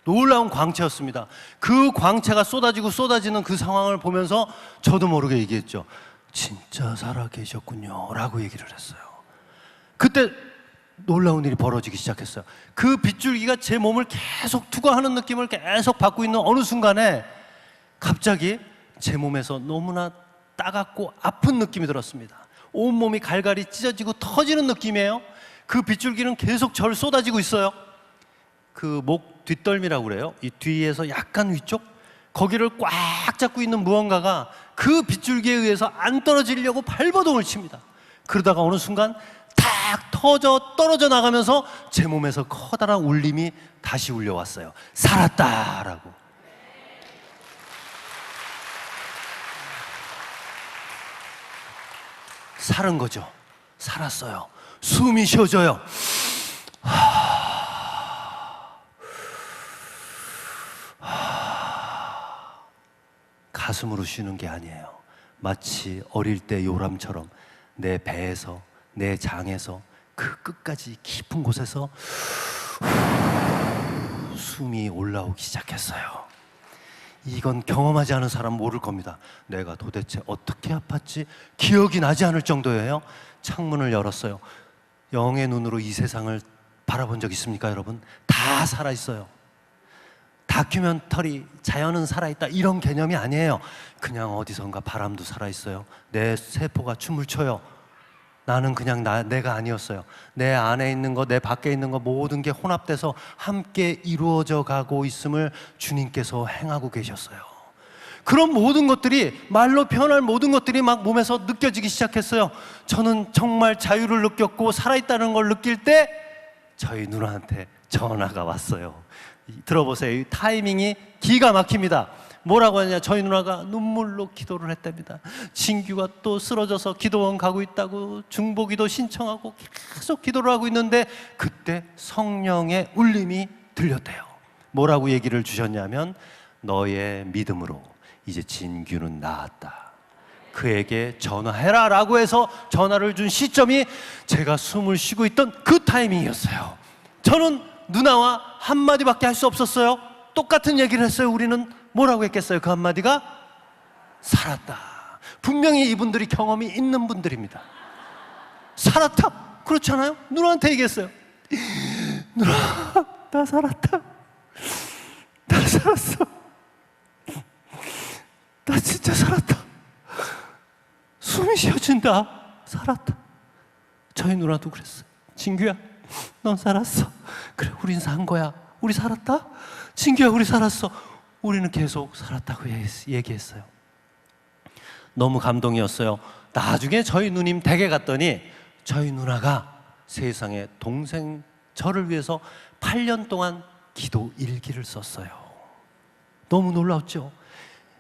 놀라운 광채였습니다. 그 광채가 쏟아지는 그 상황을 보면서 저도 모르게 얘기했죠. 진짜 살아계셨군요 라고 얘기를 했어요. 그때 놀라운 일이 벌어지기 시작했어요. 그 빗줄기가 제 몸을 계속 투과하는 느낌을 계속 받고 있는 어느 순간에 갑자기 제 몸에서 너무나 따갑고 아픈 느낌이 들었습니다. 온몸이 갈갈이 찢어지고 터지는 느낌이에요. 그 빗줄기는 계속 저를 쏟아지고 있어요. 그 목 뒷덜미라고 그래요. 이 뒤에서 약간 위쪽, 거기를 꽉 잡고 있는 무언가가 그 빗줄기에 의해서 안 떨어지려고 발버둥을 칩니다. 그러다가 어느 순간 탁 터져 떨어져 나가면서 제 몸에서 커다란 울림이 다시 울려왔어요. 살았다라고. 살은 거죠. 살았어요. 숨이 쉬어져요. 가슴으로 쉬는 게 아니에요. 마치 어릴 때 요람처럼 내 배에서, 내 장에서 그 끝까지 깊은 곳에서 숨이 올라오기 시작했어요. 이건 경험하지 않은 사람 모를 겁니다. 내가 도대체 어떻게 아팠지 기억이 나지 않을 정도예요. 창문을 열었어요. 영의 눈으로 이 세상을 바라본 적 있습니까, 여러분? 다 살아있어요. 다큐멘터리, 자연은 살아있다 이런 개념이 아니에요. 그냥 어디선가 바람도 살아있어요. 내 세포가 춤을 춰요. 나는 그냥 내가 아니었어요. 내 안에 있는 거, 내 밖에 있는 거 모든 게 혼합돼서 함께 이루어져 가고 있음을 주님께서 행하고 계셨어요. 그런 모든 것들이, 말로 표현할 모든 것들이 막 몸에서 느껴지기 시작했어요. 저는 정말 자유를 느꼈고 살아있다는 걸 느낄 때 저희 누나한테 전화가 왔어요. 들어보세요. 이 타이밍이 기가 막힙니다. 뭐라고 하냐, 저희 누나가 눈물로 기도를 했답니다. 진규가 또 쓰러져서 기도원 가고 있다고 중보기도 신청하고 계속 기도를 하고 있는데 그때 성령의 울림이 들렸대요. 뭐라고 얘기를 주셨냐면, 너의 믿음으로 이제 진규는 나았다, 그에게 전화해라 라고 해서 전화를 준 시점이 제가 숨을 쉬고 있던 그 타이밍이었어요. 저는 누나와 한마디밖에 할 수 없었어요. 똑같은 얘기를 했어요. 우리는 뭐라고 했겠어요? 그 한마디가 살았다. 분명히 이분들이 경험이 있는 분들입니다. 살았다. 그렇잖아요? 누나한테 얘기했어요. 누나, 나 살았다. 나 살았어. 나 진짜 살았다. 숨이 쉬어진다. 살았다. 저희 누나도 그랬어요. 진규야, 넌 살았어. 그래, 우린 산 거야. 우리 살았다. 진규야, 우리 살았어. 우리는 계속 살았다고 얘기했어요. 너무 감동이었어요. 나중에 저희 누님 댁에 갔더니 저희 누나가 세상에 동생 저를 위해서 8년 동안 기도 일기를 썼어요. 너무 놀라웠죠.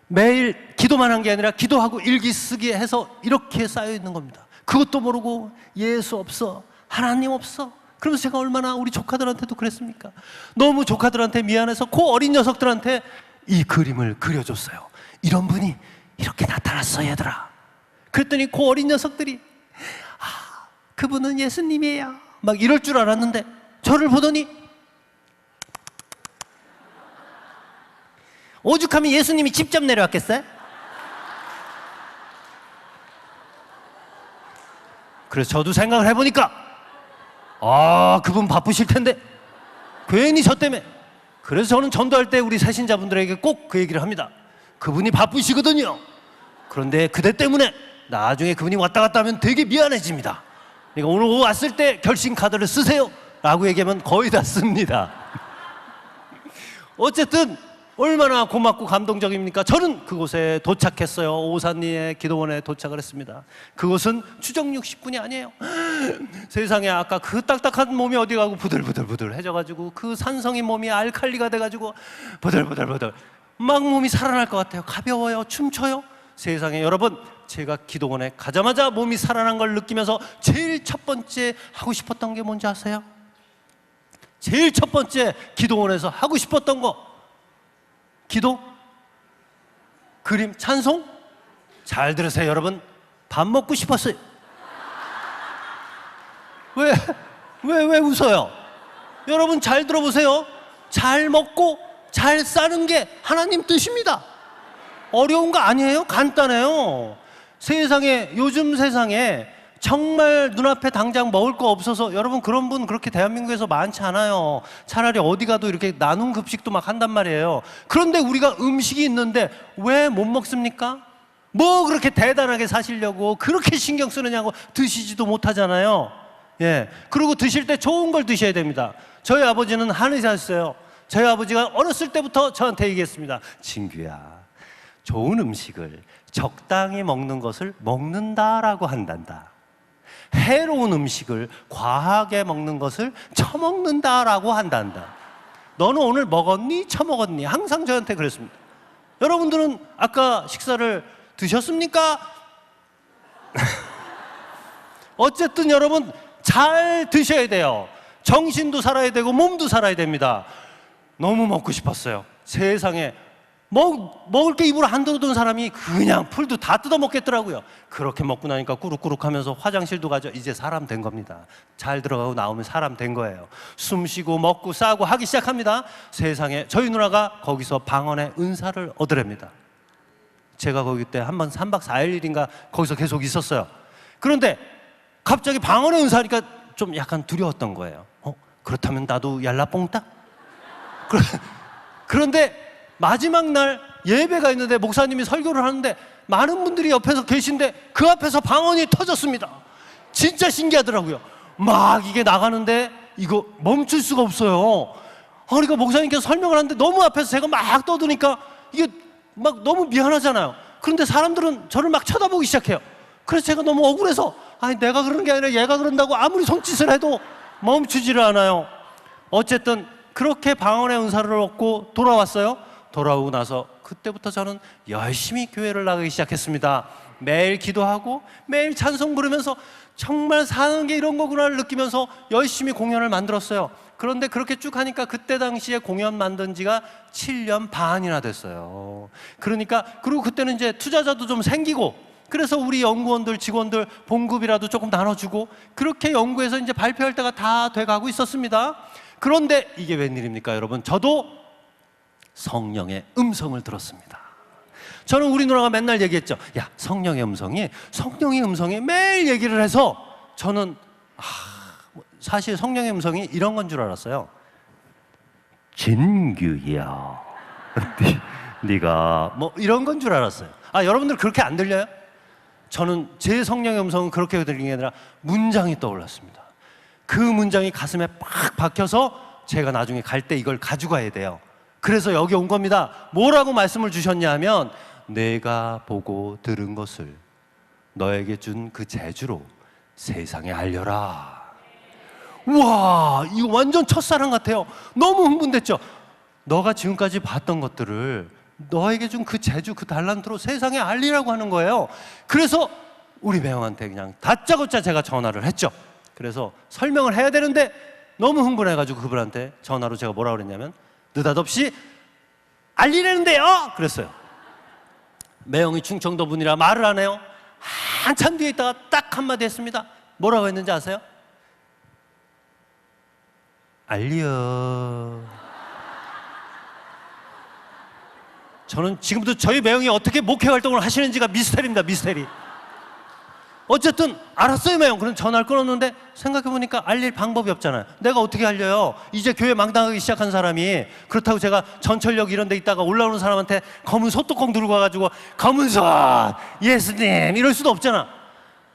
매일 기도만 한 게 아니라 기도하고 일기 쓰기 해서 이렇게 쌓여 있는 겁니다. 그것도 모르고 예수 없어, 하나님 없어. 그러면서 제가 얼마나 우리 조카들한테도 그랬습니까? 너무 조카들한테 미안해서 그 어린 녀석들한테 이 그림을 그려줬어요. 이런 분이 이렇게 나타났어, 얘들아. 그랬더니 그 어린 녀석들이 그분은 예수님이에요 막 이럴 줄 알았는데 저를 보더니 오죽하면 예수님이 직접 내려왔겠어요? 그래서 저도 생각을 해보니까 그분 바쁘실 텐데 괜히 저 때문에. 그래서 저는 전도할 때 우리 새신자분들에게 꼭 그 얘기를 합니다. 그분이 바쁘시거든요. 그런데 그대 때문에 나중에 그분이 왔다 갔다 하면 되게 미안해집니다. 그러니까 오늘 왔을 때 결심 카드를 쓰세요 라고 얘기하면 거의 다 씁니다. 어쨌든 얼마나 고맙고 감동적입니까? 저는 그곳에 도착했어요. 오산리의 기도원에 도착을 했습니다. 그곳은 추정 60분이 아니에요. 세상에, 아까 그 딱딱한 몸이 어디 가고 부들부들 해져가지고 그 산성인 몸이 알칼리가 돼가지고 부들부들 막 몸이 살아날 것 같아요. 가벼워요. 춤춰요. 세상에, 여러분, 제가 기도원에 가자마자 몸이 살아난 걸 느끼면서 제일 첫 번째 하고 싶었던 게 뭔지 아세요? 제일 첫 번째 기도원에서 하고 싶었던 거, 기도? 그림? 찬송? 잘 들으세요, 여러분. 밥 먹고 싶었어요. 왜 웃어요? 여러분 잘 들어보세요. 잘 먹고 잘 사는 게 하나님 뜻입니다. 어려운 거 아니에요? 간단해요. 요즘 세상에 정말 눈앞에 당장 먹을 거 없어서, 여러분 그런 분 그렇게 대한민국에서 많지 않아요. 차라리 어디 가도 이렇게 나눔 급식도 막 한단 말이에요. 그런데 우리가 음식이 있는데 왜 못 먹습니까? 뭐 그렇게 대단하게 사시려고 그렇게 신경 쓰느냐고 드시지도 못하잖아요. 예. 그리고 드실 때 좋은 걸 드셔야 됩니다. 저희 아버지는 한의사였어요. 저희 아버지가 어렸을 때부터 저한테 얘기했습니다. 친구야, 좋은 음식을 적당히 먹는 것을 먹는다라고 한단다. 해로운 음식을 과하게 먹는 것을 처먹는다라고 한단다. 너는 오늘 먹었니? 처먹었니? 항상 저한테 그랬습니다. 여러분들은 아까 식사를 드셨습니까? 어쨌든 여러분 잘 드셔야 돼요. 정신도 살아야 되고 몸도 살아야 됩니다. 너무 먹고 싶었어요. 세상에 먹을 게 입으로 안 들어오던 사람이 그냥 풀도 다 뜯어 먹겠더라고요. 그렇게 먹고 나니까 꾸룩꾸룩 하면서 화장실도 가죠. 이제 사람 된 겁니다. 잘 들어가고 나오면 사람 된 거예요. 숨 쉬고 먹고 싸고 하기 시작합니다. 세상에 저희 누나가 거기서 방언의 은사를 얻으랍니다. 제가 거기 때 한 번 3박 4일인가 거기서 계속 있었어요. 그런데 갑자기 방언의 은사니까 좀 약간 두려웠던 거예요. 그렇다면 나도 얄라뽕따? 그런데 마지막 날 예배가 있는데 목사님이 설교를 하는데 많은 분들이 옆에서 계신데 그 앞에서 방언이 터졌습니다. 진짜 신기하더라고요. 막 이게 나가는데 이거 멈출 수가 없어요. 그러니까 목사님께서 설명을 하는데 너무 앞에서 제가 막 떠드니까 이게 막 너무 미안하잖아요. 그런데 사람들은 저를 막 쳐다보기 시작해요. 그래서 제가 너무 억울해서 아니 내가 그러는 게 아니라 얘가 그런다고 아무리 손짓을 해도 멈추지를 않아요. 어쨌든 그렇게 방언의 은사를 얻고 돌아왔어요. 돌아오고 나서 그때부터 저는 열심히 교회를 나가기 시작했습니다. 매일 기도하고 매일 찬송 부르면서 정말 사는 게 이런 거구나를 느끼면서 열심히 공연을 만들었어요. 그런데 그렇게 쭉 하니까 그때 당시에 공연 만든 지가 7년 반이나 됐어요. 그리고 그때는 이제 투자자도 좀 생기고, 그래서 우리 연구원들, 직원들 봉급이라도 조금 나눠주고, 그렇게 연구해서 이제 발표할 때가 다 돼가고 있었습니다. 그런데 이게 웬일입니까, 여러분? 저도 성령의 음성을 들었습니다. 저는 우리 누나가 맨날 얘기했죠. 야, 성령의 음성이 매일 얘기를 해서 저는 사실 성령의 음성이 이런 건 줄 알았어요. 진규야, 네가 뭐 이런 건 줄 알았어요. 여러분들 그렇게 안 들려요? 저는 제 성령의 음성은 그렇게 들리는 게 아니라 문장이 떠올랐습니다. 그 문장이 가슴에 팍 박혀서 제가 나중에 갈 때 이걸 가져가야 돼요. 그래서 여기 온 겁니다. 뭐라고 말씀을 주셨냐 하면, 내가 보고 들은 것을 너에게 준 그 재주로 세상에 알려라. 우와, 이거 완전 첫사랑 같아요. 너무 흥분됐죠. 너가 지금까지 봤던 것들을 너에게 준 그 재주, 그 달란트로 세상에 알리라고 하는 거예요. 그래서 우리 매형한테 그냥 다짜고짜 제가 전화를 했죠. 그래서 설명을 해야 되는데 너무 흥분해가지고 그분한테 전화로 제가 뭐라고 그랬냐면, 느닷없이 알리라는데요? 그랬어요. 매형이 충청도 분이라 말을 안 해요. 한참 뒤에 있다가 딱 한마디 했습니다. 뭐라고 했는지 아세요? 알려. 저는 지금도 저희 매형이 어떻게 목회 활동을 하시는지가 미스터리입니다. 미스터리. 어쨌든 알았어요, 매형. 그럼 전화를 끊었는데 생각해보니까 알릴 방법이 없잖아요. 내가 어떻게 알려요? 이제 교회 망당하기 시작한 사람이. 그렇다고 제가 전철역 이런 데 있다가 올라오는 사람한테 검은 소뚜껑 들고 와가지고 검은 소 예수님 이럴 수도 없잖아.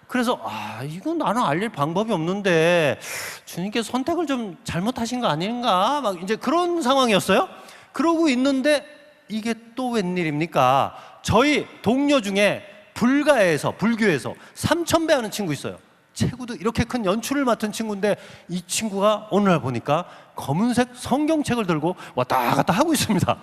그래서 이건 나는 알릴 방법이 없는데 주님께서 선택을 좀 잘못하신 거 아닌가? 막 이제 그런 상황이었어요. 그러고 있는데 이게 또 웬일입니까? 저희 동료 중에 불교에서 3,000배 하는 친구 있어요. 체구도 이렇게 큰 연출을 맡은 친구인데 이 친구가 어느 날 보니까 검은색 성경책을 들고 왔다 갔다 하고 있습니다.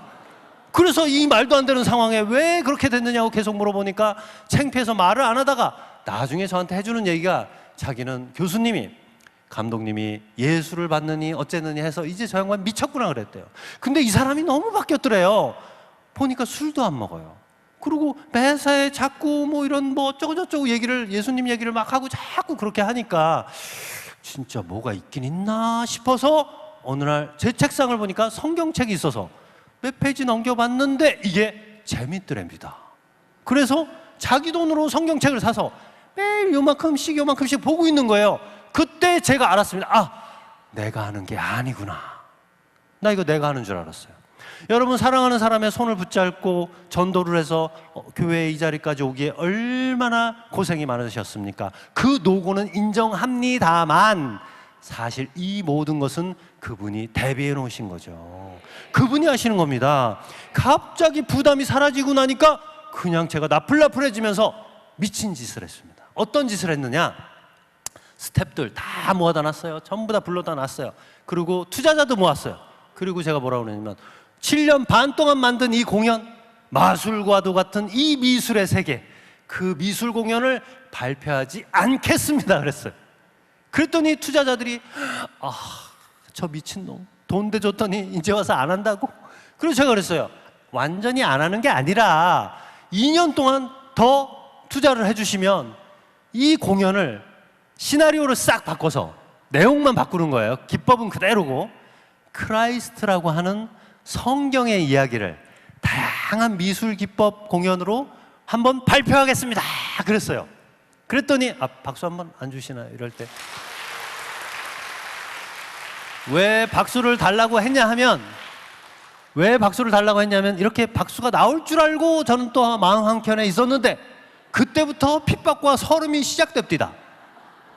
그래서 이 말도 안 되는 상황에 왜 그렇게 됐느냐고 계속 물어보니까 창피해서 말을 안 하다가 나중에 저한테 해주는 얘기가, 자기는 교수님이, 감독님이 예수를 받느니 어쨌느니 해서 이제 저 양반 미쳤구나 그랬대요. 근데 이 사람이 너무 바뀌었더래요. 보니까 술도 안 먹어요. 그리고 매사에 자꾸 뭐 이런 뭐 어쩌고저쩌고 얘기를, 예수님 얘기를 막 하고 자꾸 그렇게 하니까 진짜 뭐가 있긴 있나 싶어서 어느 날 제 책상을 보니까 성경책이 있어서 몇 페이지 넘겨봤는데 이게 재밌더랍니다. 그래서 자기 돈으로 성경책을 사서 매일 요만큼씩 보고 있는 거예요. 그때 제가 알았습니다. 아, 내가 하는 게 아니구나. 나 이거 내가 하는 줄 알았어요. 여러분, 사랑하는 사람의 손을 붙잡고 전도를 해서 교회에 이 자리까지 오기에 얼마나 고생이 많으셨습니까? 그 노고는 인정합니다만 사실 이 모든 것은 그분이 대비해 놓으신 거죠. 그분이 하시는 겁니다. 갑자기 부담이 사라지고 나니까 그냥 제가 나풀나풀해지면서 미친 짓을 했습니다. 어떤 짓을 했느냐? 스태프들 다 모아다 놨어요. 전부 다 불러다 놨어요. 그리고 투자자도 모았어요. 그리고 제가 뭐라고 그러냐면 7년 반 동안 만든 이 공연, 마술과도 같은 이 미술의 세계, 그 미술 공연을 발표하지 않겠습니다 그랬어요. 그랬더니 투자자들이 저 미친놈 돈 대줬더니 이제 와서 안 한다고? 그래서 제가 그랬어요. 완전히 안 하는 게 아니라 2년 동안 더 투자를 해주시면 이 공연을 시나리오를 싹 바꿔서 내용만 바꾸는 거예요. 기법은 그대로고 크라이스트라고 하는 성경의 이야기를 다양한 미술 기법 공연으로 한번 발표하겠습니다 그랬어요. 그랬더니 박수 한번 안 주시나요? 이럴 때 왜 박수를 달라고 했냐면 이렇게 박수가 나올 줄 알고 저는 또 마음 한켠에 있었는데 그때부터 핍박과 서름이 시작됩니다.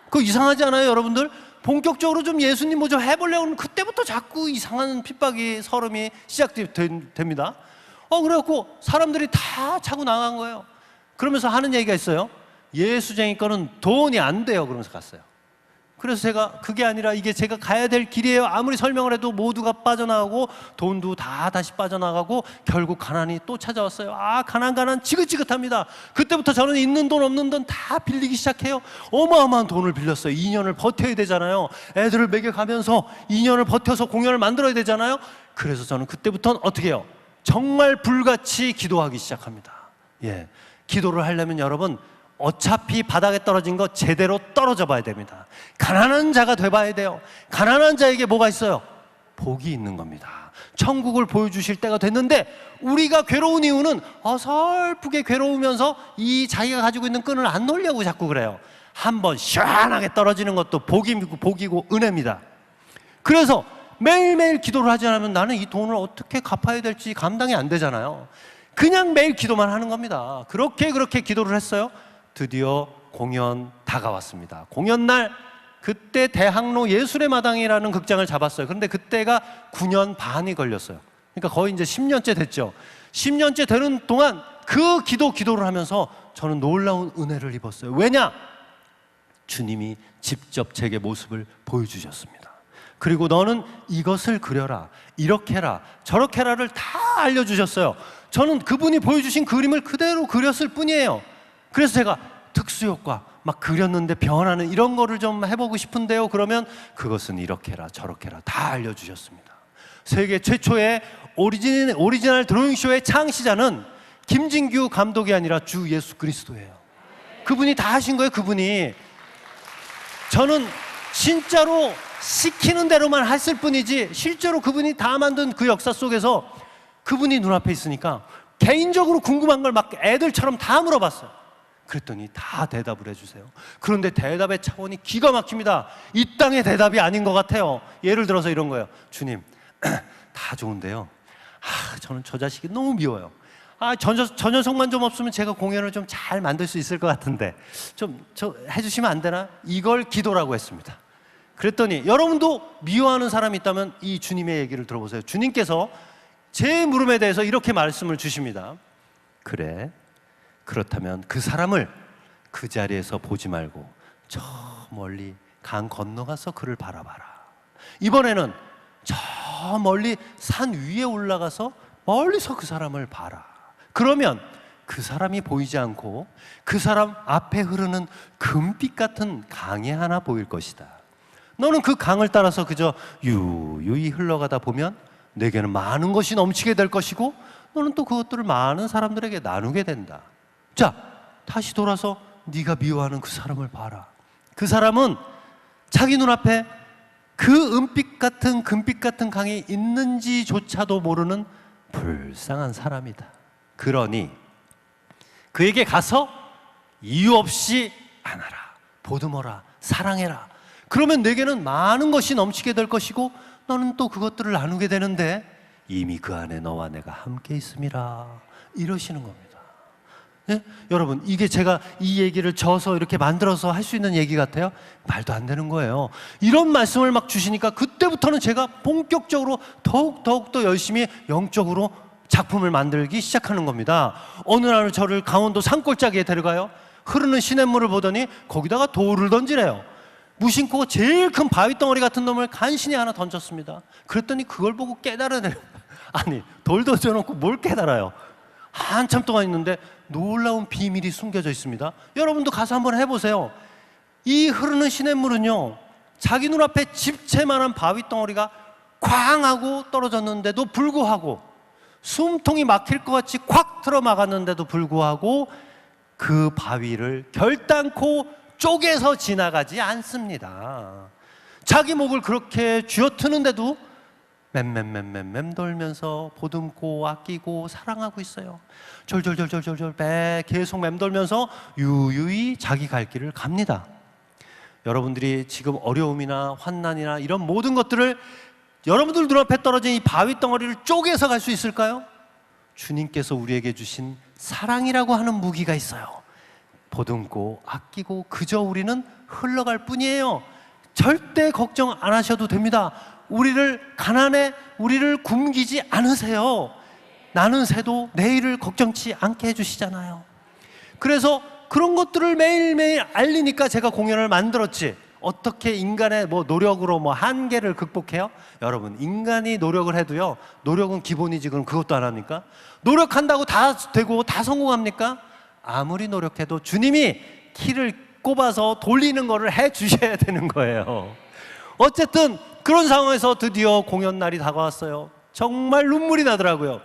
그거 이상하지 않아요 여러분들? 본격적으로 좀 예수님 뭐 좀 해보려고 하면 그때부터 자꾸 이상한 핍박이, 서름이 시작됩니다. 그래갖고 사람들이 다 차고 나간 거예요. 그러면서 하는 얘기가 있어요. 예수쟁이 거는 돈이 안 돼요 그러면서 갔어요. 그래서 제가 그게 아니라 이게 제가 가야 될 길이에요. 아무리 설명을 해도 모두가 빠져나가고 돈도 다 다시 빠져나가고 결국 가난이 또 찾아왔어요. 가난 지긋지긋합니다. 그때부터 저는 있는 돈 없는 돈 다 빌리기 시작해요. 어마어마한 돈을 빌렸어요. 2년을 버텨야 되잖아요. 애들을 먹여가면서 2년을 버텨서 공연을 만들어야 되잖아요. 그래서 저는 그때부터는 어떻게 해요? 정말 불같이 기도하기 시작합니다. 기도를 하려면 여러분 어차피 바닥에 떨어진 거 제대로 떨어져 봐야 됩니다. 가난한 자가 돼봐야 돼요. 가난한 자에게 뭐가 있어요? 복이 있는 겁니다. 천국을 보여주실 때가 됐는데 우리가 괴로운 이유는 어설프게 괴로우면서 이 자기가 가지고 있는 끈을 안 놓으려고 자꾸 그래요. 한번 시원하게 떨어지는 것도 복이고 은혜입니다. 그래서 매일매일 기도를 하지 않으면 나는 이 돈을 어떻게 갚아야 될지 감당이 안 되잖아요. 그냥 매일 기도만 하는 겁니다. 그렇게 기도를 했어요. 드디어 공연 다가왔습니다. 공연 날 그때 대학로 예술의 마당이라는 극장을 잡았어요. 그런데 그때가 9년 반이 걸렸어요. 그러니까 거의 이제 10년째 됐죠. 10년째 되는 동안 그 기도를 하면서 저는 놀라운 은혜를 입었어요. 왜냐? 주님이 직접 제게 모습을 보여주셨습니다. 그리고 너는 이것을 그려라, 이렇게 해라, 저렇게 해라를 다 알려주셨어요. 저는 그분이 보여주신 그림을 그대로 그렸을 뿐이에요. 그래서 제가 특수효과 막 그렸는데 변하는 이런 거를 좀 해보고 싶은데요. 그러면 그것은 이렇게 해라 저렇게 해라 다 알려주셨습니다. 세계 최초의 오리지널 드로잉쇼의 창시자는 김진규 감독이 아니라 주 예수 그리스도예요. 그분이 다 하신 거예요. 그분이. 저는 진짜로 시키는 대로만 했을 뿐이지 실제로 그분이 다 만든 그 역사 속에서 그분이 눈앞에 있으니까 개인적으로 궁금한 걸 막 애들처럼 다 물어봤어요. 그랬더니 다 대답을 해주세요. 그런데 대답의 차원이 기가 막힙니다. 이 땅의 대답이 아닌 것 같아요. 예를 들어서 이런 거예요. 주님, 다 좋은데요. 저는 저 자식이 너무 미워요. 저 녀석만 좀 없으면 제가 공연을 좀 잘 만들 수 있을 것 같은데 저 해주시면 안 되나? 이걸 기도라고 했습니다. 그랬더니 여러분도 미워하는 사람이 있다면 이 주님의 얘기를 들어보세요. 주님께서 제 물음에 대해서 이렇게 말씀을 주십니다. 그래, 그렇다면 그 사람을 그 자리에서 보지 말고 저 멀리 강 건너가서 그를 바라봐라. 이번에는 저 멀리 산 위에 올라가서 멀리서 그 사람을 봐라. 그러면 그 사람이 보이지 않고 그 사람 앞에 흐르는 금빛 같은 강이 하나 보일 것이다. 너는 그 강을 따라서 그저 유유히 흘러가다 보면 내게는 많은 것이 넘치게 될 것이고 너는 또 그것들을 많은 사람들에게 나누게 된다. 자, 다시 돌아서 네가 미워하는 그 사람을 봐라. 그 사람은 자기 눈앞에 그 은빛 같은 금빛 같은 강이 있는지조차도 모르는 불쌍한 사람이다. 그러니 그에게 가서 이유 없이 안아라, 보듬어라, 사랑해라. 그러면 내게는 많은 것이 넘치게 될 것이고 너는 또 그것들을 나누게 되는데 이미 그 안에 너와 내가 함께 있음이라. 이러시는 겁니다. 네? 여러분, 이게 제가 이 얘기를 져서 이렇게 만들어서 할 수 있는 얘기 같아요? 말도 안 되는 거예요. 이런 말씀을 막 주시니까 그때부터는 제가 본격적으로 더욱 더 열심히 영적으로 작품을 만들기 시작하는 겁니다. 어느 날 저를 강원도 산골짜기에 데려가요. 흐르는 시냇물을 보더니 거기다가 돌을 던지래요. 무심코 제일 큰 바위덩어리 같은 놈을 간신히 하나 던졌습니다. 그랬더니 그걸 보고 깨달아내요. 아니, 돌 던져놓고 뭘 깨달아요? 한참 동안 있는데 놀라운 비밀이 숨겨져 있습니다. 여러분도 가서 한번 해보세요. 이 흐르는 시냇물은요, 자기 눈앞에 집채만한 바위덩어리가 쾅 하고 떨어졌는데도 불구하고, 숨통이 막힐 것 같이 콱 틀어막았는데도 불구하고 그 바위를 결단코 쪼개서 지나가지 않습니다. 자기 목을 그렇게 쥐어트는데도 맴 돌면서 보듬고 아끼고 사랑하고 있어요. 졸졸 배 계속 맴돌면서 유유히 자기 갈 길을 갑니다. 여러분들이 지금 어려움이나 환난이나 이런 모든 것들을 여러분들 눈앞에 떨어진 이 바위 덩어리를 쪼개서 갈 수 있을까요? 주님께서 우리에게 주신 사랑이라고 하는 무기가 있어요. 보듬고 아끼고 그저 우리는 흘러갈 뿐이에요. 절대 걱정 안 하셔도 됩니다. 우리를 가난에 우리를 굶기지 않으세요. 나는 새도 내일을 걱정치 않게 해주시잖아요. 그래서 그런 것들을 매일매일 알리니까 제가 공연을 만들었지. 어떻게 인간의 노력으로 한계를 극복해요? 여러분, 인간이 노력을 해도요, 노력은 기본이지. 그럼 그것도 안 합니까? 노력한다고 다 되고 다 성공합니까? 아무리 노력해도 주님이 키를 꼽아서 돌리는 거를 해 주셔야 되는 거예요. 어쨌든 그런 상황에서 드디어 공연 날이 다가왔어요. 정말 눈물이 나더라고요.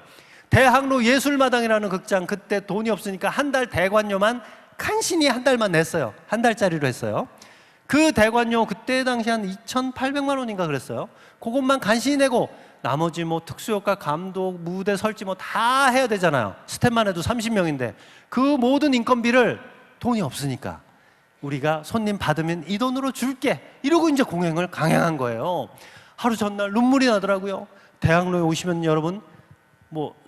대학로 예술마당이라는 극장, 그때 돈이 없으니까 한 달 대관료만 간신히 한 달만 냈어요. 한 달짜리로 했어요. 그 대관료 그때 당시 한 2,800만 원인가 그랬어요. 그것만 간신히 내고 나머지 특수효과, 감독, 무대 설치 다 해야 되잖아요. 스텝만 해도 30명인데 그 모든 인건비를 돈이 없으니까 우리가 손님 받으면 이 돈으로 줄게 이러고 이제 공연을 강행한 거예요. 하루 전날 눈물이 나더라고요. 대학로에 오시면 여러분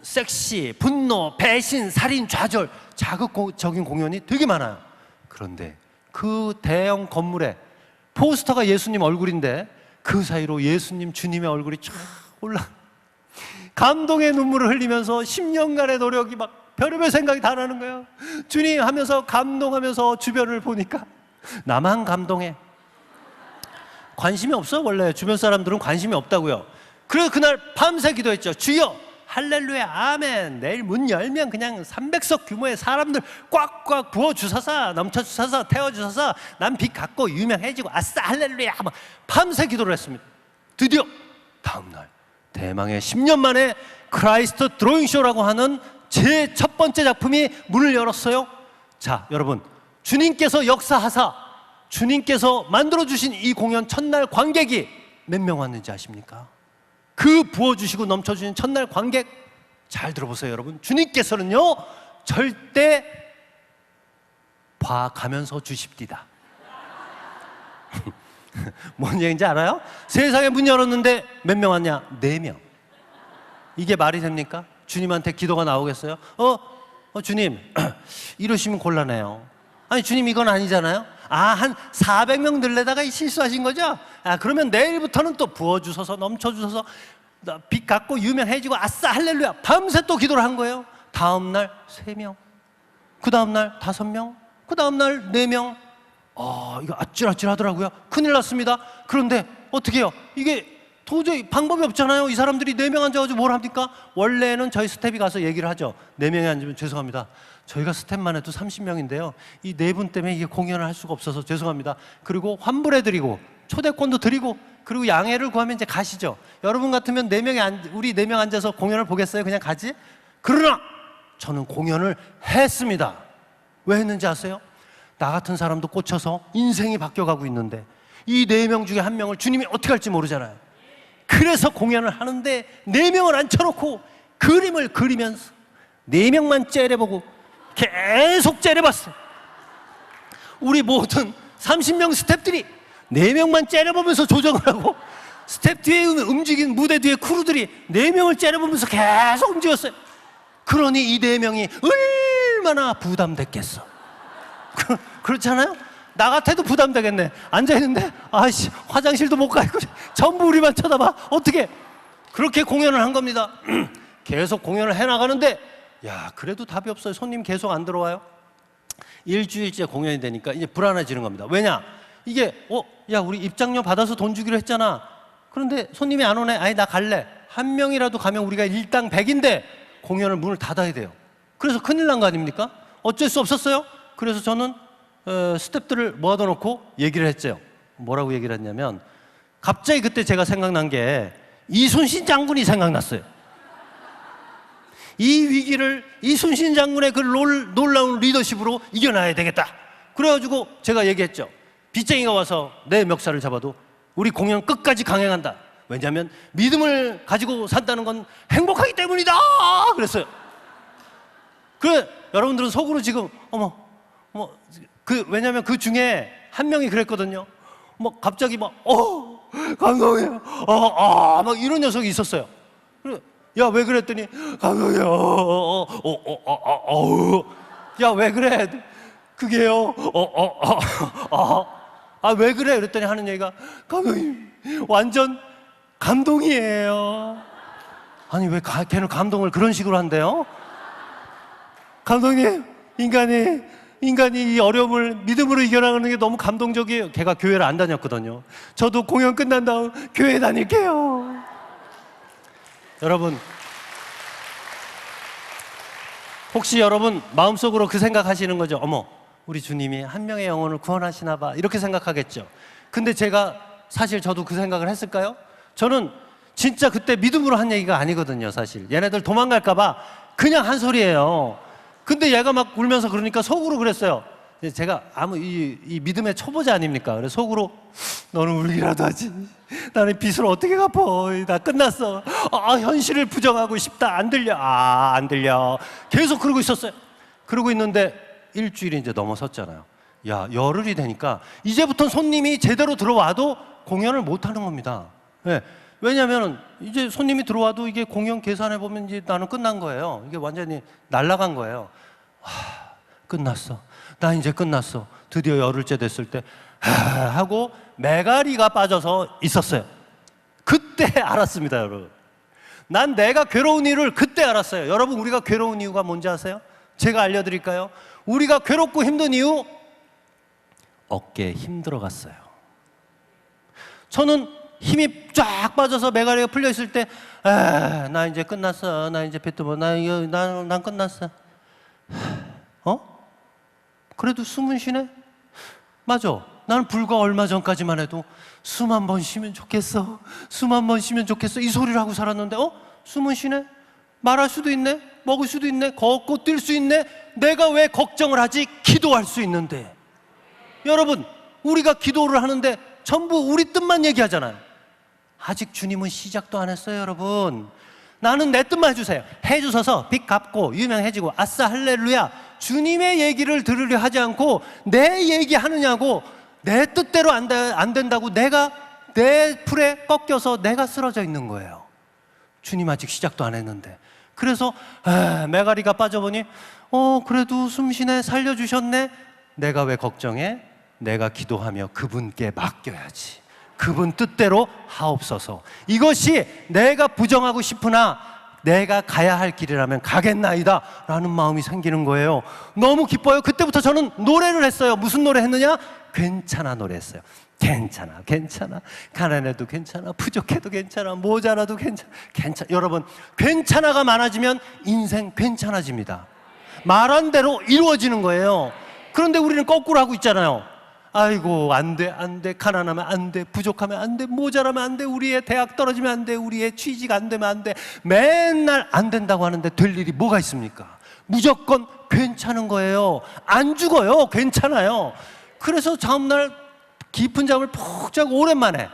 섹시, 분노, 배신, 살인, 좌절, 자극적인 공연이 되게 많아요. 그런데 그 대형 건물에 포스터가 예수님 얼굴인데 그 사이로 예수님, 주님의 얼굴이 쫙 올라, 감동의 눈물을 흘리면서 10년간의 노력이 별의별 생각이 다 나는 거예요. 주님 하면서 감동하면서 주변을 보니까 나만 감동해. 관심이 없어. 원래 주변 사람들은 관심이 없다고요. 그래서 그날 밤새 기도했죠. 주여, 할렐루야, 아멘. 내일 문 열면 그냥 300석 규모의 사람들 꽉꽉 부어주셔서, 넘쳐주셔서, 태워주셔서 난 빚 갚고 유명해지고 아싸 할렐루야. 밤새 기도를 했습니다. 드디어 다음날 대망의 10년 만에 크라이스트 드로잉쇼라고 하는 제 첫 번째 작품이 문을 열었어요. 자, 여러분, 주님께서 역사하사 주님께서 만들어주신 이 공연 첫날 관객이 몇 명 왔는지 아십니까? 그 부어주시고 넘쳐주신 첫날 관객, 잘 들어보세요 여러분. 주님께서는요 절대 봐가면서 주십디다. 뭔 얘기인지 알아요? 세상에 문 열었는데 몇 명 왔냐? 4명. 이게 말이 됩니까? 주님한테 기도가 나오겠어요? 주님 이러시면 곤란해요. 아니 주님 이건 아니잖아요. 한 400명 들려다가 실수하신 거죠? 그러면 내일부터는 또 부어주셔서 넘쳐주셔서 빚 갚고 유명해지고 아싸 할렐루야. 밤새 또 기도를 한 거예요. 다음날 3명, 그 다음날 5명, 그 다음날 4명. 이거 아찔아찔 하더라고요. 큰일 났습니다. 그런데 어떻게 해요? 이게 도저히 방법이 없잖아요. 이 사람들이 4명 앉아가지고 뭘 합니까? 원래는 저희 스텝이 가서 얘기를 하죠. 4명이 앉으면 죄송합니다. 저희가 스텝만 해도 30명인데요. 이 4분 때문에 이게 공연을 할 수가 없어서 죄송합니다. 그리고 환불해드리고 초대권도 드리고, 그리고 양해를 구하면 이제 가시죠. 여러분 같으면 우리 4명 앉아서 공연을 보겠어요? 그냥 가지? 그러나 저는 공연을 했습니다. 왜 했는지 아세요? 나 같은 사람도 꽂혀서 인생이 바뀌어가고 있는데 이 4명 중에 1명을 주님이 어떻게 할지 모르잖아요. 그래서 공연을 하는데 4명을 앉혀놓고 그림을 그리면서 4명만 째려보고 계속 째려봤어요. 우리 모든 30명 스태프들이 4명만 째려보면서 조정을 하고, 스텝 뒤에 움직인 무대 뒤에 크루들이 4명을 째려보면서 계속 움직였어요. 그러니 이 4명이 얼마나 부담됐겠어. 그렇잖아요? 나 같아도 부담되겠네. 앉아있는데 아이씨 화장실도 못 가고 전부 우리만 쳐다봐. 어떻게? 그렇게 공연을 한 겁니다. 계속 공연을 해나가는데 야, 그래도 답이 없어요. 손님 계속 안 들어와요. 일주일째 공연이 되니까 이제 불안해지는 겁니다. 왜냐? 이게 야, 우리 입장료 받아서 돈 주기로 했잖아. 그런데 손님이 안 오네. 아니, 나 갈래. 1명이라도 가면 우리가 일당 100인데 공연을 문을 닫아야 돼요. 그래서 큰일 난 거 아닙니까? 어쩔 수 없었어요. 그래서 저는 스태프들을 모아놓고 얘기를 했죠. 뭐라고 얘기를 했냐면, 갑자기 그때 제가 생각난 게 이순신 장군이 생각났어요. 이 위기를 이순신 장군의 그 놀라운 리더십으로 이겨놔야 되겠다. 그래가지고 제가 얘기했죠. 빚쟁이가 와서 내 멱살을 잡아도 우리 공연 끝까지 강행한다. 왜냐하면 믿음을 가지고 산다는 건 행복하기 때문이다. 그랬어요. 그래, 여러분들은 속으로 지금 왜냐하면 그 중에 1명이 그랬거든요. 갑자기 감동해요. 막 이런 녀석이 있었어요. 그래, 야, 왜 그랬더니 감동해요. 야, 왜 그래? 그게요. 왜 그래? 그랬더니 하는 얘기가, 감독님 완전 감동이에요. 아니, 왜 걔는 감동을 그런 식으로 한대요? 감독님, 인간이 이 어려움을 믿음으로 이겨나가는 게 너무 감동적이에요. 걔가 교회를 안 다녔거든요. 저도 공연 끝난 다음 교회 다닐게요. 여러분, 혹시 여러분 마음속으로 그 생각하시는 거죠? 어머, 우리 주님이 1명의 영혼을 구원하시나 봐, 이렇게 생각하겠죠. 근데 제가 사실 저도 그 생각을 했을까요? 저는 진짜 그때 믿음으로 한 얘기가 아니거든요. 사실 얘네들 도망갈까 봐 그냥 한 소리예요. 근데 얘가 막 울면서 그러니까 속으로 그랬어요. 제가 이 믿음의 초보자 아닙니까? 그래서 속으로, 너는 울기라도 하지. 나는 빚을 어떻게 갚아? 나 끝났어. 현실을 부정하고 싶다. 안 들려. 안 들려. 계속 그러고 있었어요. 그러고 있는데 일주일이 이제 넘어섰잖아요. 야, 열흘이 되니까 이제부터 손님이 제대로 들어와도 공연을 못 하는 겁니다. 네. 왜냐하면 이제 손님이 들어와도 이게 공연 계산해 보면 이제 나는 끝난 거예요. 이게 완전히 날아간 거예요. 끝났어. 나 이제 끝났어. 드디어 열흘째 됐을 때 하고 메가리가 빠져서 있었어요. 그때 알았습니다, 여러분. 난 내가 괴로운 이유를 그때 알았어요. 여러분, 우리가 괴로운 이유가 뭔지 아세요? 제가 알려드릴까요? 우리가 괴롭고 힘든 이유, 어깨에 힘 들어갔어요. 저는 힘이 쫙 빠져서 메가리가 풀려 있을 때, 나 이제 끝났어. 나 이제 뱉어봐. 난 끝났어. 그래도 숨은 쉬네? 맞아. 나는 불과 얼마 전까지만 해도 숨 한 번 쉬면 좋겠어. 숨 한 번 쉬면 좋겠어. 이 소리를 하고 살았는데, 숨은 쉬네? 말할 수도 있네? 먹을 수도 있네? 걷고 뛸 수 있네? 내가 왜 걱정을 하지? 기도할 수 있는데. 여러분, 우리가 기도를 하는데 전부 우리 뜻만 얘기하잖아요. 아직 주님은 시작도 안 했어요, 여러분. 나는 내 뜻만 해주세요. 해주셔서 빚 갚고 유명해지고 아싸 할렐루야, 주님의 얘기를 들으려 하지 않고 내 얘기 하느냐고. 내 뜻대로 안 된다고 내가 내 풀에 꺾여서 내가 쓰러져 있는 거예요. 주님 아직 시작도 안 했는데. 그래서 메가리가 빠져보니 그래도 숨쉬네, 살려주셨네. 내가 왜 걱정해? 내가 기도하며 그분께 맡겨야지. 그분 뜻대로 하옵소서. 이것이 내가 부정하고 싶으나 내가 가야 할 길이라면 가겠나이다 라는 마음이 생기는 거예요. 너무 기뻐요. 그때부터 저는 노래를 했어요. 무슨 노래 했느냐? 괜찮아 노래했어요. 괜찮아, 괜찮아. 가난해도 괜찮아. 부족해도 괜찮아. 모자라도 괜찮아. 여러분, 괜찮아가 많아지면 인생 괜찮아집니다. 말한 대로 이루어지는 거예요. 그런데 우리는 거꾸로 하고 있잖아요. 아이고 안 돼, 안 돼, 가난하면 안 돼, 부족하면 안 돼, 모자라면 안 돼, 우리의 대학 떨어지면 안 돼, 우리의 취직 안 되면 안 돼. 맨날 안 된다고 하는데 될 일이 뭐가 있습니까? 무조건 괜찮은 거예요. 안 죽어요. 괜찮아요. 그래서 다음날 깊은 잠을 푹 자고 오랜만에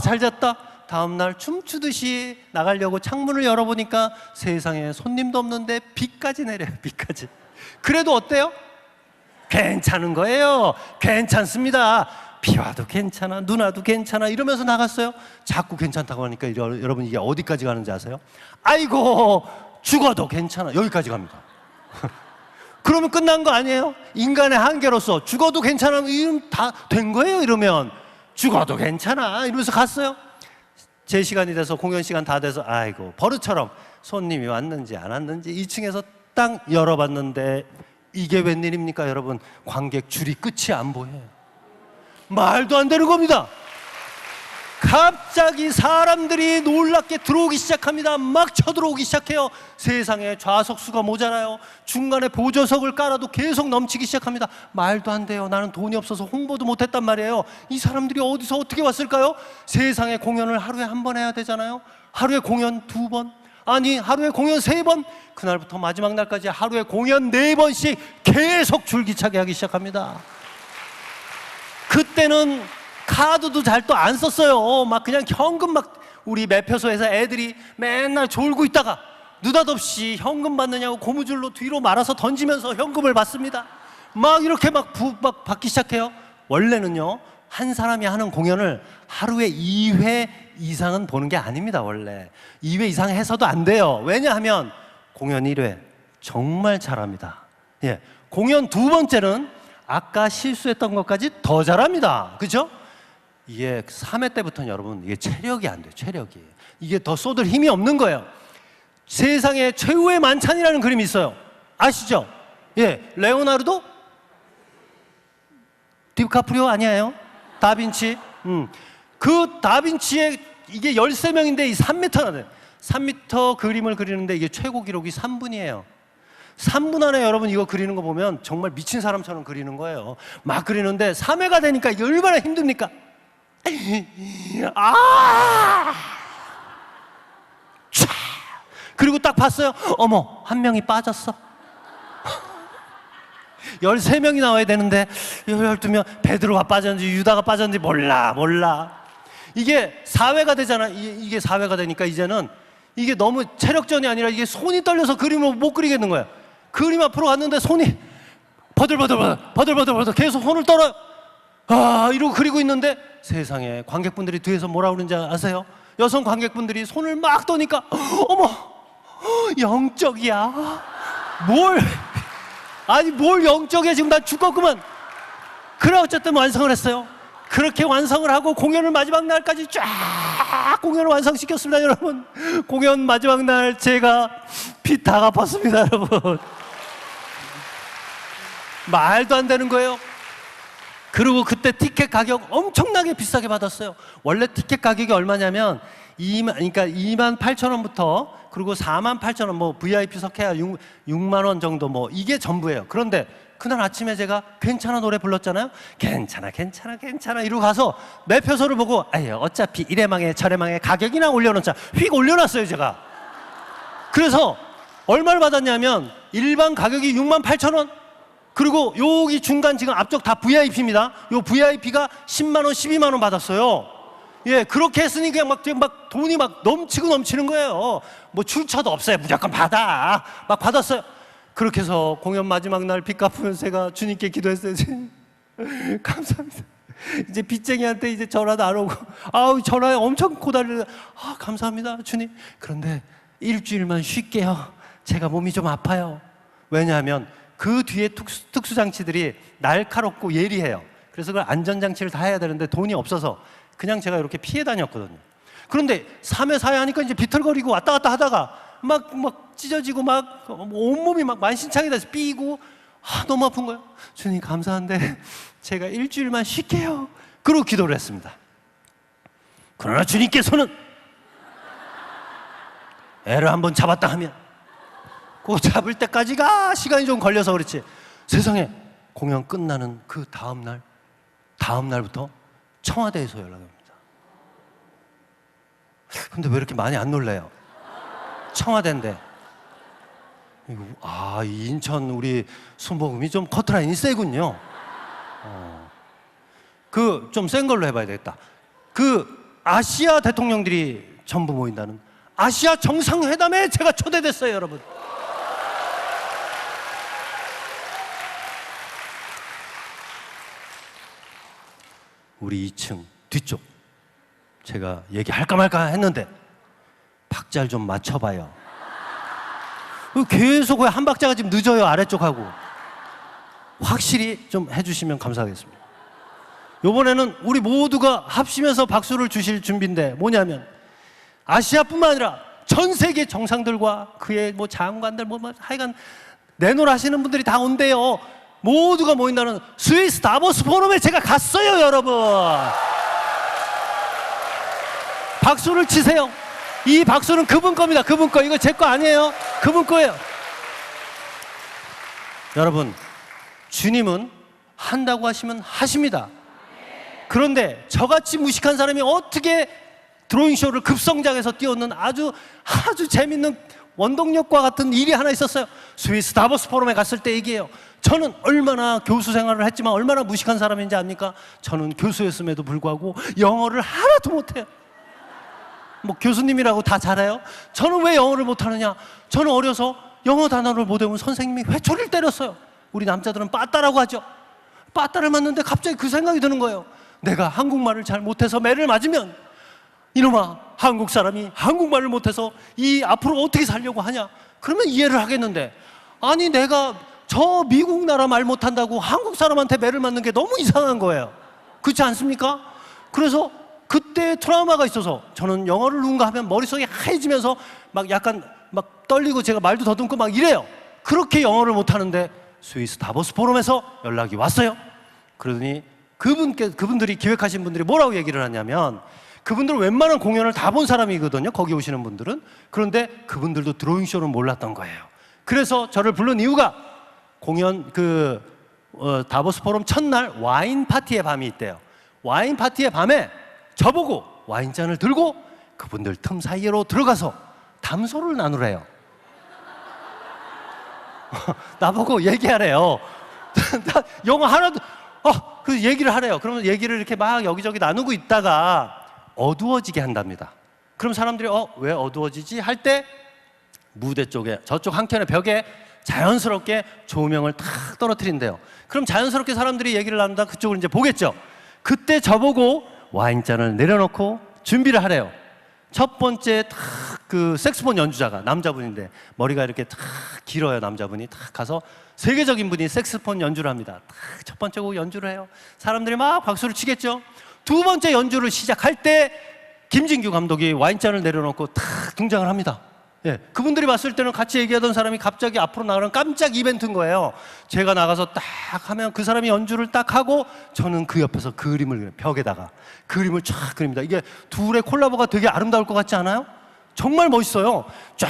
잘 잤다. 다음날 춤추듯이 나가려고 창문을 열어보니까 세상에 손님도 없는데 비까지 내려요. 비까지. 그래도 어때요? 괜찮은 거예요. 괜찮습니다. 비 와도 괜찮아, 눈 와도 괜찮아 이러면서 나갔어요. 자꾸 괜찮다고 하니까 여러분 이게 어디까지 가는지 아세요? 아이고 죽어도 괜찮아 여기까지 갑니다. 그러면 끝난 거 아니에요? 인간의 한계로서 죽어도 괜찮아 이러면 다 된 거예요. 이러면 죽어도 괜찮아 이러면서 갔어요. 제 시간이 돼서 공연 시간 다 돼서 아이고 버릇처럼 손님이 왔는지 안 왔는지 2층에서 딱 열어봤는데 이게 웬일입니까 여러분? 관객 줄이 끝이 안 보여요. 말도 안 되는 겁니다. 갑자기 사람들이 놀랍게 들어오기 시작합니다. 막 쳐들어오기 시작해요. 세상에 좌석수가 모자라요. 중간에 보조석을 깔아도 계속 넘치기 시작합니다. 말도 안 돼요. 나는 돈이 없어서 홍보도 못했단 말이에요. 이 사람들이 어디서 어떻게 왔을까요? 세상에 공연을 하루에 한 번 해야 되잖아요. 하루에 공연 2번, 아니 하루에 공연 3번, 그날부터 마지막 날까지 하루에 공연 4번씩 계속 줄기차게 하기 시작합니다. 그때는 카드도 잘 또 안 썼어요. 막 그냥 현금 막 우리 매표소에서 애들이 맨날 졸고 있다가 느닷없이 현금 받느냐고 고무줄로 뒤로 말아서 던지면서 현금을 받습니다. 막 이렇게 막 받기 시작해요. 원래는요 한 사람이 하는 공연을 하루에 2회 이상은 보는 게 아닙니다. 원래 2회 이상 해서도 안 돼요. 왜냐하면 공연 1회 정말 잘합니다. 예, 공연 2번째는 아까 실수했던 것까지 더 잘합니다. 그죠? 이게 3회 때부터는 여러분 이게 체력이 안 돼요. 체력이 이게 더 쏟을 힘이 없는 거예요. 세상에 최후의 만찬이라는 그림이 있어요. 아시죠? 예, 레오나르도 디카프리오 아니에요? 다빈치. 그 다빈치의 이게 13명인데 이 3m나 돼요. 3m 그림을 그리는데 이게 최고 기록이 3분이에요. 3분 안에 여러분 이거 그리는 거 보면 정말 미친 사람처럼 그리는 거예요. 막 그리는데 3회가 되니까 이게 얼마나 힘듭니까? 그리고 딱 봤어요. 어머, 한 명이 빠졌어. 13명이 나와야 되는데 12명, 베드로가 빠졌는지 유다가 빠졌는지 몰라. 이게 4회가 되잖아. 이게 4회가 되니까 이제는 이게 너무 체력전이 아니라 이게 손이 떨려서 그림을 못 그리겠는 거야. 그림 앞으로 갔는데 손이 버들버들 계속 손을 떨어요. 이러고 그리고 있는데 세상에 관객분들이 뒤에서 뭐라 그러는지 아세요? 여성 관객분들이 손을 막 떠니까 어머, 영적이야. 뭘 영적이야. 지금 난 죽었구만. 그래 어쨌든 완성을 했어요. 그렇게 완성을 하고 공연을 마지막 날까지 쫙 공연을 완성시켰습니다. 여러분, 공연 마지막 날 제가 빚 다 갚았습니다. 여러분, 말도 안 되는 거예요. 그리고 그때 티켓 가격 엄청나게 비싸게 받았어요. 원래 티켓 가격이 얼마냐면 28,000원부터 그리고 48,000원, 뭐 VIP 석해야 6만 원 정도, 뭐 이게 전부예요. 그런데 그날 아침에 제가 괜찮아 노래 불렀잖아요. 괜찮아 이러고 가서 매표소를 보고 어차피 이래 망해 저래 망해 가격이나 올려놓자 휙 올려놨어요 제가. 그래서 얼마를 받았냐면 일반 가격이 68,000원, 그리고 여기 중간 지금 앞쪽 다 VIP입니다. 요 VIP가 10만 원, 12만 원 받았어요. 예, 그렇게 했으니 그냥 막 돈이 막 넘치는 거예요. 뭐 출처도 없어요. 무조건 받아. 막 받았어요. 그렇게 해서 공연 마지막 날 빚 갚으면서 제가 주님께 기도했어요. 감사합니다. 이제 빚쟁이한테 이제 전화도 안 오고, 전화에 엄청 고달리는, 감사합니다, 주님. 그런데 일주일만 쉴게요. 제가 몸이 좀 아파요. 왜냐하면 그 뒤에 특수장치들이 날카롭고 예리해요. 그래서 그 안전장치를 다 해야 되는데 돈이 없어서 그냥 제가 이렇게 피해 다녔거든요. 그런데 3회, 4회 하니까 이제 비틀거리고 왔다 갔다 하다가 막 찢어지고 막 온몸이 막 만신창이 돼서 삐고, 너무 아픈 거예요. 주님 감사한데 제가 일주일만 쉴게요. 그러고 기도를 했습니다. 그러나 주님께서는 애를 한번 잡았다 하면 그 잡을 때까지가 시간이 좀 걸려서 그렇지, 세상에 공연 끝나는 그 다음 날 다음 날부터 청와대에서 연락이 옵니다. 근데 왜 이렇게 많이 안 놀래요? 청와대인데. 이 인천 우리 순복음이 좀 커트라인이 세군요. 그 좀 센 걸로 해봐야 되겠다. 그 아시아 대통령들이 전부 모인다는 아시아 정상회담에 제가 초대됐어요, 여러분. 우리 2층 뒤쪽 제가 얘기할까 말까 했는데 박자를 좀 맞춰봐요. 계속 왜 한 박자가 지금 늦어요, 아래쪽하고. 확실히 좀 해주시면 감사하겠습니다. 이번에는 우리 모두가 합심해서 박수를 주실 준비인데 뭐냐면 아시아뿐만 아니라 전 세계 정상들과 그의 뭐 장관들 하여간 내노라 하시는 분들이 다 온대요. 모두가 모인다는 스위스 다보스 포럼에 제가 갔어요, 여러분. 박수를 치세요. 이 박수는 그분 겁니다. 그분 거. 이거 제 거 아니에요. 그분 거예요. 여러분, 주님은 한다고 하시면 하십니다. 그런데 저같이 무식한 사람이 어떻게 드로잉쇼를 급성장해서 띄웠는 아주 재밌는 원동력과 같은 일이 하나 있었어요. 스위스 다보스 포럼에 갔을 때 얘기해요. 저는 얼마나 교수 생활을 했지만 얼마나 무식한 사람인지 압니까? 저는 교수였음에도 불구하고 영어를 하나도 못해요. 뭐 교수님이라고 다 잘해요? 저는 왜 영어를 못하느냐? 저는 어려서 영어 단어를 못 외우면 선생님이 회초리를 때렸어요. 우리 남자들은 빠따라고 하죠. 빠따를 맞는데 갑자기 그 생각이 드는 거예요. 내가 한국말을 잘 못해서 매를 맞으면 이놈아, 한국 사람이 한국말을 못해서 이 앞으로 어떻게 살려고 하냐? 그러면 이해를 하겠는데, 아니 내가 저 미국 나라 말 못한다고 한국 사람한테 매를 맞는 게 너무 이상한 거예요. 그렇지 않습니까? 그래서 그때 트라우마가 있어서 저는 영어를 누군가 하면 머릿속이 하얘지면서 막 약간 막 떨리고 제가 말도 더듬고 막 이래요. 그렇게 영어를 못하는데 스위스 다보스 포럼에서 연락이 왔어요. 그러더니 그분들이 기획하신 분들이 뭐라고 얘기를 하냐면, 그분들은 웬만한 공연을 다 본 사람이거든요, 거기 오시는 분들은. 그런데 그분들도 드로잉쇼는 몰랐던 거예요. 그래서 저를 부른 이유가 공연 다보스 포럼 첫날 와인 파티의 밤이 있대요. 와인 파티의 밤에 저보고 와인잔을 들고 그분들 틈 사이로 들어가서 담소를 나누래요. 나보고 얘기하래요. 나 영어 하나도 그 얘기를 하래요. 그러면 얘기를 이렇게 막 여기저기 나누고 있다가 어두워지게 한답니다. 그럼 사람들이 왜 어두워지지? 할 때 무대 쪽에 저쪽 한켠의 벽에 자연스럽게 조명을 탁 떨어뜨린대요. 그럼 자연스럽게 사람들이 얘기를 나누다 그쪽을 이제 보겠죠. 그때 저보고 와인잔을 내려놓고 준비를 하래요. 첫 번째 그 색소폰 연주자가 남자분인데 머리가 이렇게 탁 길어요. 남자분이 탁 가서 세계적인 분이 색소폰 연주를 합니다. 탁 첫 번째 곡 연주를 해요. 사람들이 막 박수를 치겠죠. 두 번째 연주를 시작할 때 김진규 감독이 와인잔을 내려놓고 탁 등장을 합니다. 예, 그분들이 봤을 때는 같이 얘기하던 사람이 갑자기 앞으로 나가는 깜짝 이벤트인 거예요. 제가 나가서 딱 하면 그 사람이 연주를 딱 하고 저는 그 옆에서 그림을 벽에다가 그림을 쫙 그립니다. 이게 둘의 콜라보가 되게 아름다울 것 같지 않아요? 정말 멋있어요. 쫙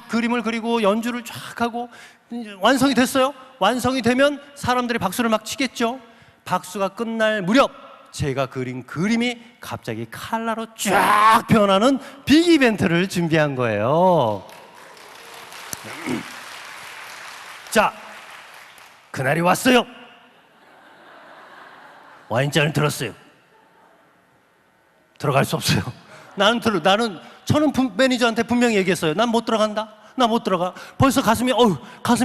그림을 그리고 연주를 쫙 하고 완성이 됐어요. 완성이 되면 사람들이 박수를 막 치겠죠. 박수가 끝날 무렵 제가 그린 그림이 갑자기 칼라로 쫙 변하는 빅 이벤트를 준비한 거예요. 자, 그날이 왔어요. 와인잔을 들었어요. 들어갈 수 없어요. 저는 매니저한테 분명히 얘기했어요. 난 못 들어간다. 나 못 들어가. 벌써 가슴이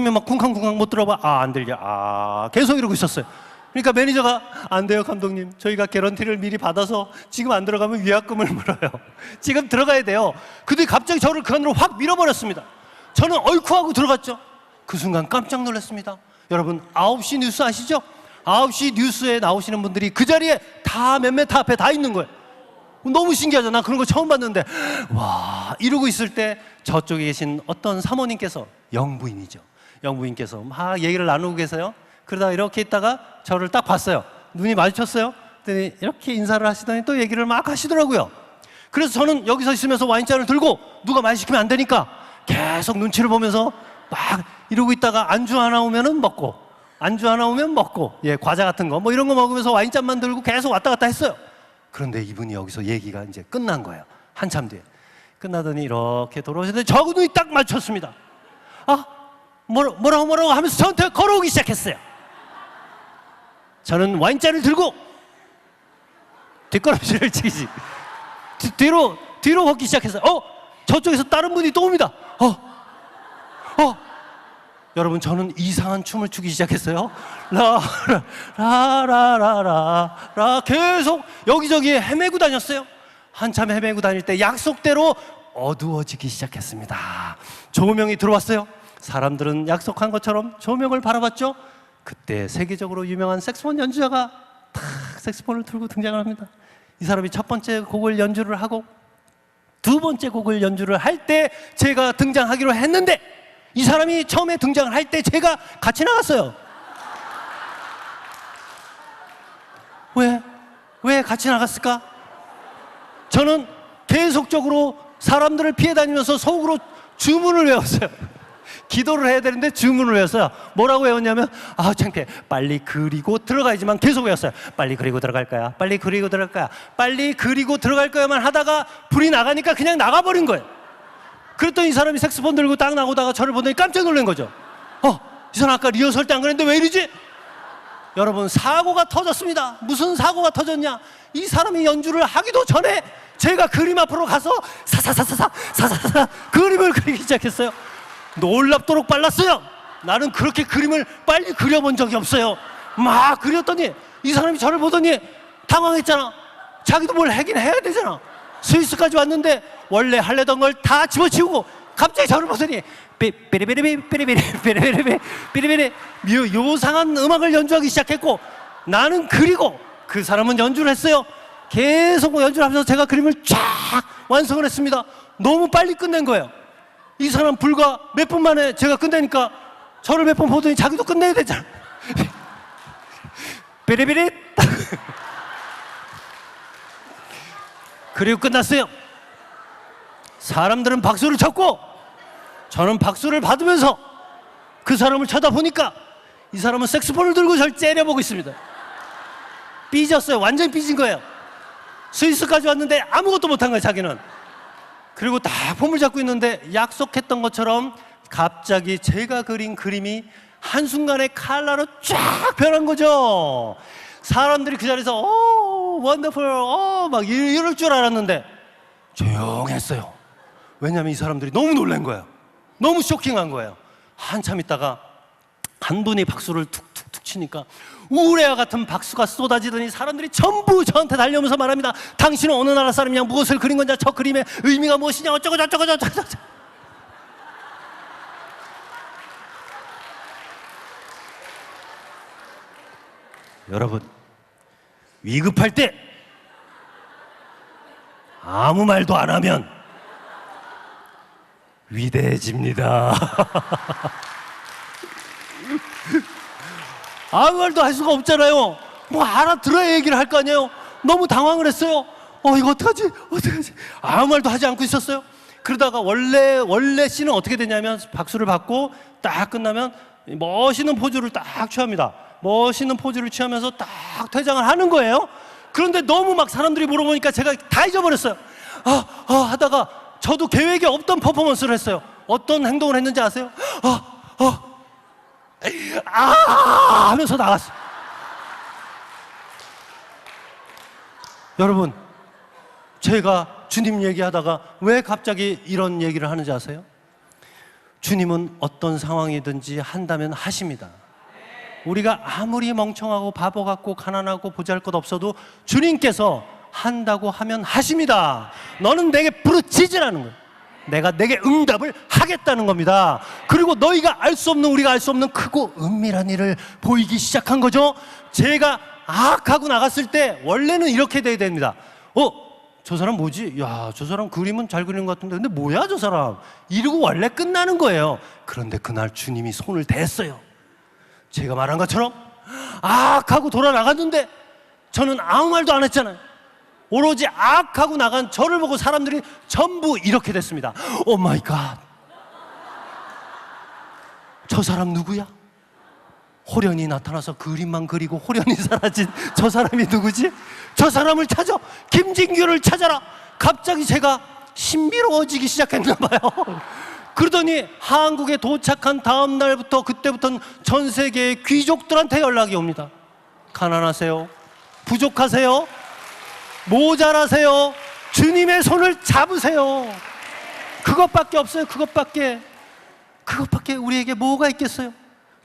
막 쿵쾅쿵쾅 못 들어가. 안 들려. 계속 이러고 있었어요. 그러니까 매니저가 안 돼요, 감독님. 저희가 개런티를 미리 받아서 지금 안 들어가면 위약금을 물어요. 지금 들어가야 돼요. 근데 갑자기 저를 그 안으로 확 밀어버렸습니다. 저는 얼쿠 하고 들어갔죠. 그 순간 깜짝 놀랐습니다. 여러분, 9시 뉴스 아시죠? 9시 뉴스에 나오시는 분들이 그 자리에 다 몇 메타 앞에 다 있는 거예요. 너무 신기하죠. 나 그런 거 처음 봤는데 와, 이러고 있을 때 저쪽에 계신 어떤 사모님께서 영부인께서 막 얘기를 나누고 계세요. 그러다가 이렇게 있다가 저를 딱 봤어요. 눈이 마주쳤어요. 그랬더니 이렇게 인사를 하시더니 또 얘기를 막 하시더라고요. 그래서 저는 여기서 있으면서 와인잔을 들고 누가 말 시키면 안 되니까 계속 눈치를 보면서 막 이러고 있다가 안주 하나 오면은 먹고 안주 하나 오면 먹고, 과자 같은 거 뭐 이런 거 먹으면서 와인잔만 들고 계속 왔다 갔다 했어요. 그런데 이분이 여기서 얘기가 이제 끝난 거예요. 한참 뒤에 끝나더니 이렇게 돌아오셨는데 저하고 눈이 딱 맞췄습니다. 뭐라고 하면서 저한테 걸어오기 시작했어요. 저는 와인잔을 들고 뒷걸음질을 치지 뒤로 걷기 시작했어요. 저쪽에서 다른 분이 또 옵니다. 여러분, 저는 이상한 춤을 추기 시작했어요. 라라라라라 계속 여기저기 헤매고 다녔어요. 한참 헤매고 다닐 때 약속대로 어두워지기 시작했습니다. 조명이 들어왔어요. 사람들은 약속한 것처럼 조명을 바라봤죠. 그때 세계적으로 유명한 색소폰 연주자가 탁 색소폰을 들고 등장을 합니다. 이 사람이 첫 번째 곡을 연주를 하고 두 번째 곡을 연주를 할 때 제가 등장하기로 했는데, 이 사람이 처음에 등장을 할 때 제가 같이 나갔어요. 왜 같이 나갔을까? 저는 계속적으로 사람들을 피해 다니면서 속으로 주문을 외웠어요. 기도를 해야 되는데 주문을 외웠어요. 뭐라고 외웠냐면, 창피해. 빨리 그리고 들어가야지만 계속 외웠어요. 빨리 그리고 들어갈 거야. 빨리 그리고 들어갈 거야. 빨리 그리고 들어갈 거야만 하다가 불이 나가니까 그냥 나가버린 거예요. 그랬더니 이 사람이 색소폰 들고 딱 나오다가 저를 보더니 깜짝 놀란 거죠. 이 사람 아까 리허설 때 안 그랬는데 왜 이러지? 여러분, 사고가 터졌습니다. 무슨 사고가 터졌냐? 이 사람이 연주를 하기도 전에 제가 그림 앞으로 가서 사사사사 그림을 그리기 시작했어요. 놀랍도록 빨랐어요. 나는 그렇게 그림을 빨리 그려본 적이 없어요. 막 그렸더니 이 사람이 저를 보더니 당황했잖아. 자기도 뭘 하긴 해야 되잖아. 스위스까지 왔는데 원래 하려던 걸 다 집어치우고 갑자기 저를 보더니 삐리삐리삐리삐리삐리삐리삐리삐리삐리 요상한 음악을 연주하기 시작했고, 나는 그리고 그 사람은 연주를 했어요. 계속 연주를 하면서 제가 그림을 쫙 완성을 했습니다. 너무 빨리 끝낸 거예요. 이 사람 불과 몇 분 만에 제가 끝내니까 저를 몇 번 보더니 자기도 끝내야 되잖아. 삐리삐리 그리고 끝났어요. 사람들은 박수를 쳤고 저는 박수를 받으면서 그 사람을 쳐다보니까 이 사람은 색소폰을 들고 저를 째려보고 있습니다. 삐졌어요. 완전히 삐진 거예요. 스위스까지 왔는데 아무것도 못한 거예요, 자기는. 그리고 다 폼을 잡고 있는데 약속했던 것처럼 갑자기 제가 그린 그림이 한순간에 칼라로 쫙 변한 거죠. 사람들이 그 자리에서 원더풀 막 이럴 줄 알았는데 조용했어요. 왜냐하면 이 사람들이 너무 놀란 거예요. 너무 쇼킹한 거예요. 한참 있다가 한 분이 박수를 툭툭툭 치니까 우레와 같은 박수가 쏟아지더니 사람들이 전부 저한테 달려오면서 말합니다. 당신은 어느 나라 사람이냐, 무엇을 그린 건지, 저 그림의 의미가 무엇이냐, 어쩌고 저쩌고 저쩌고. 여러분, 위급할 때 아무 말도 안 하면 위대해집니다. 아무 말도 할 수가 없잖아요. 뭐 알아들어야 얘기를 할 거 아니에요. 너무 당황을 했어요. 이거 어떡하지? 아무 말도 하지 않고 있었어요. 그러다가 원래 씬은 어떻게 되냐면, 박수를 받고 딱 끝나면 멋있는 포즈를 딱 취합니다. 멋있는 포즈를 취하면서 딱 퇴장을 하는 거예요. 그런데 너무 막 사람들이 물어보니까 제가 다 잊어버렸어요. 하다가 저도 계획에 없던 퍼포먼스를 했어요. 어떤 행동을 했는지 아세요? 하면서 나갔어요. 여러분, 제가 주님 얘기하다가 왜 갑자기 이런 얘기를 하는지 아세요? 주님은 어떤 상황이든지 한다면 하십니다. 우리가 아무리 멍청하고 바보 같고 가난하고 보잘것없어도 주님께서 한다고 하면 하십니다. 너는 내게 부르짖으라는 거예요. 내가 내게 응답을 하겠다는 겁니다. 그리고 너희가 알 수 없는, 우리가 알 수 없는 크고 은밀한 일을 보이기 시작한 거죠. 제가 하고 나갔을 때 원래는 이렇게 돼야 됩니다. 저 사람 뭐지? 야, 저 사람 그림은 잘 그리는 것 같은데 근데 뭐야 저 사람? 이러고 원래 끝나는 거예요. 그런데 그날 주님이 손을 댔어요. 제가 말한 것처럼 하고 돌아 나갔는데 저는 아무 말도 안 했잖아요. 오로지 하고 나간 저를 보고 사람들이 전부 이렇게 됐습니다. 오 마이 갓, 저 사람 누구야? 호련히 나타나서 그림만 그리고 호련히 사라진 저 사람이 누구지? 저 사람을 찾아, 김진규를 찾아라. 갑자기 제가 신비로워지기 시작했나 봐요. 그러더니 한국에 도착한 다음 날부터, 그때부터는 전 세계의 귀족들한테 연락이 옵니다. 가난하세요? 부족하세요? 모자라세요? 주님의 손을 잡으세요. 그것밖에 없어요. 그것밖에 우리에게 뭐가 있겠어요?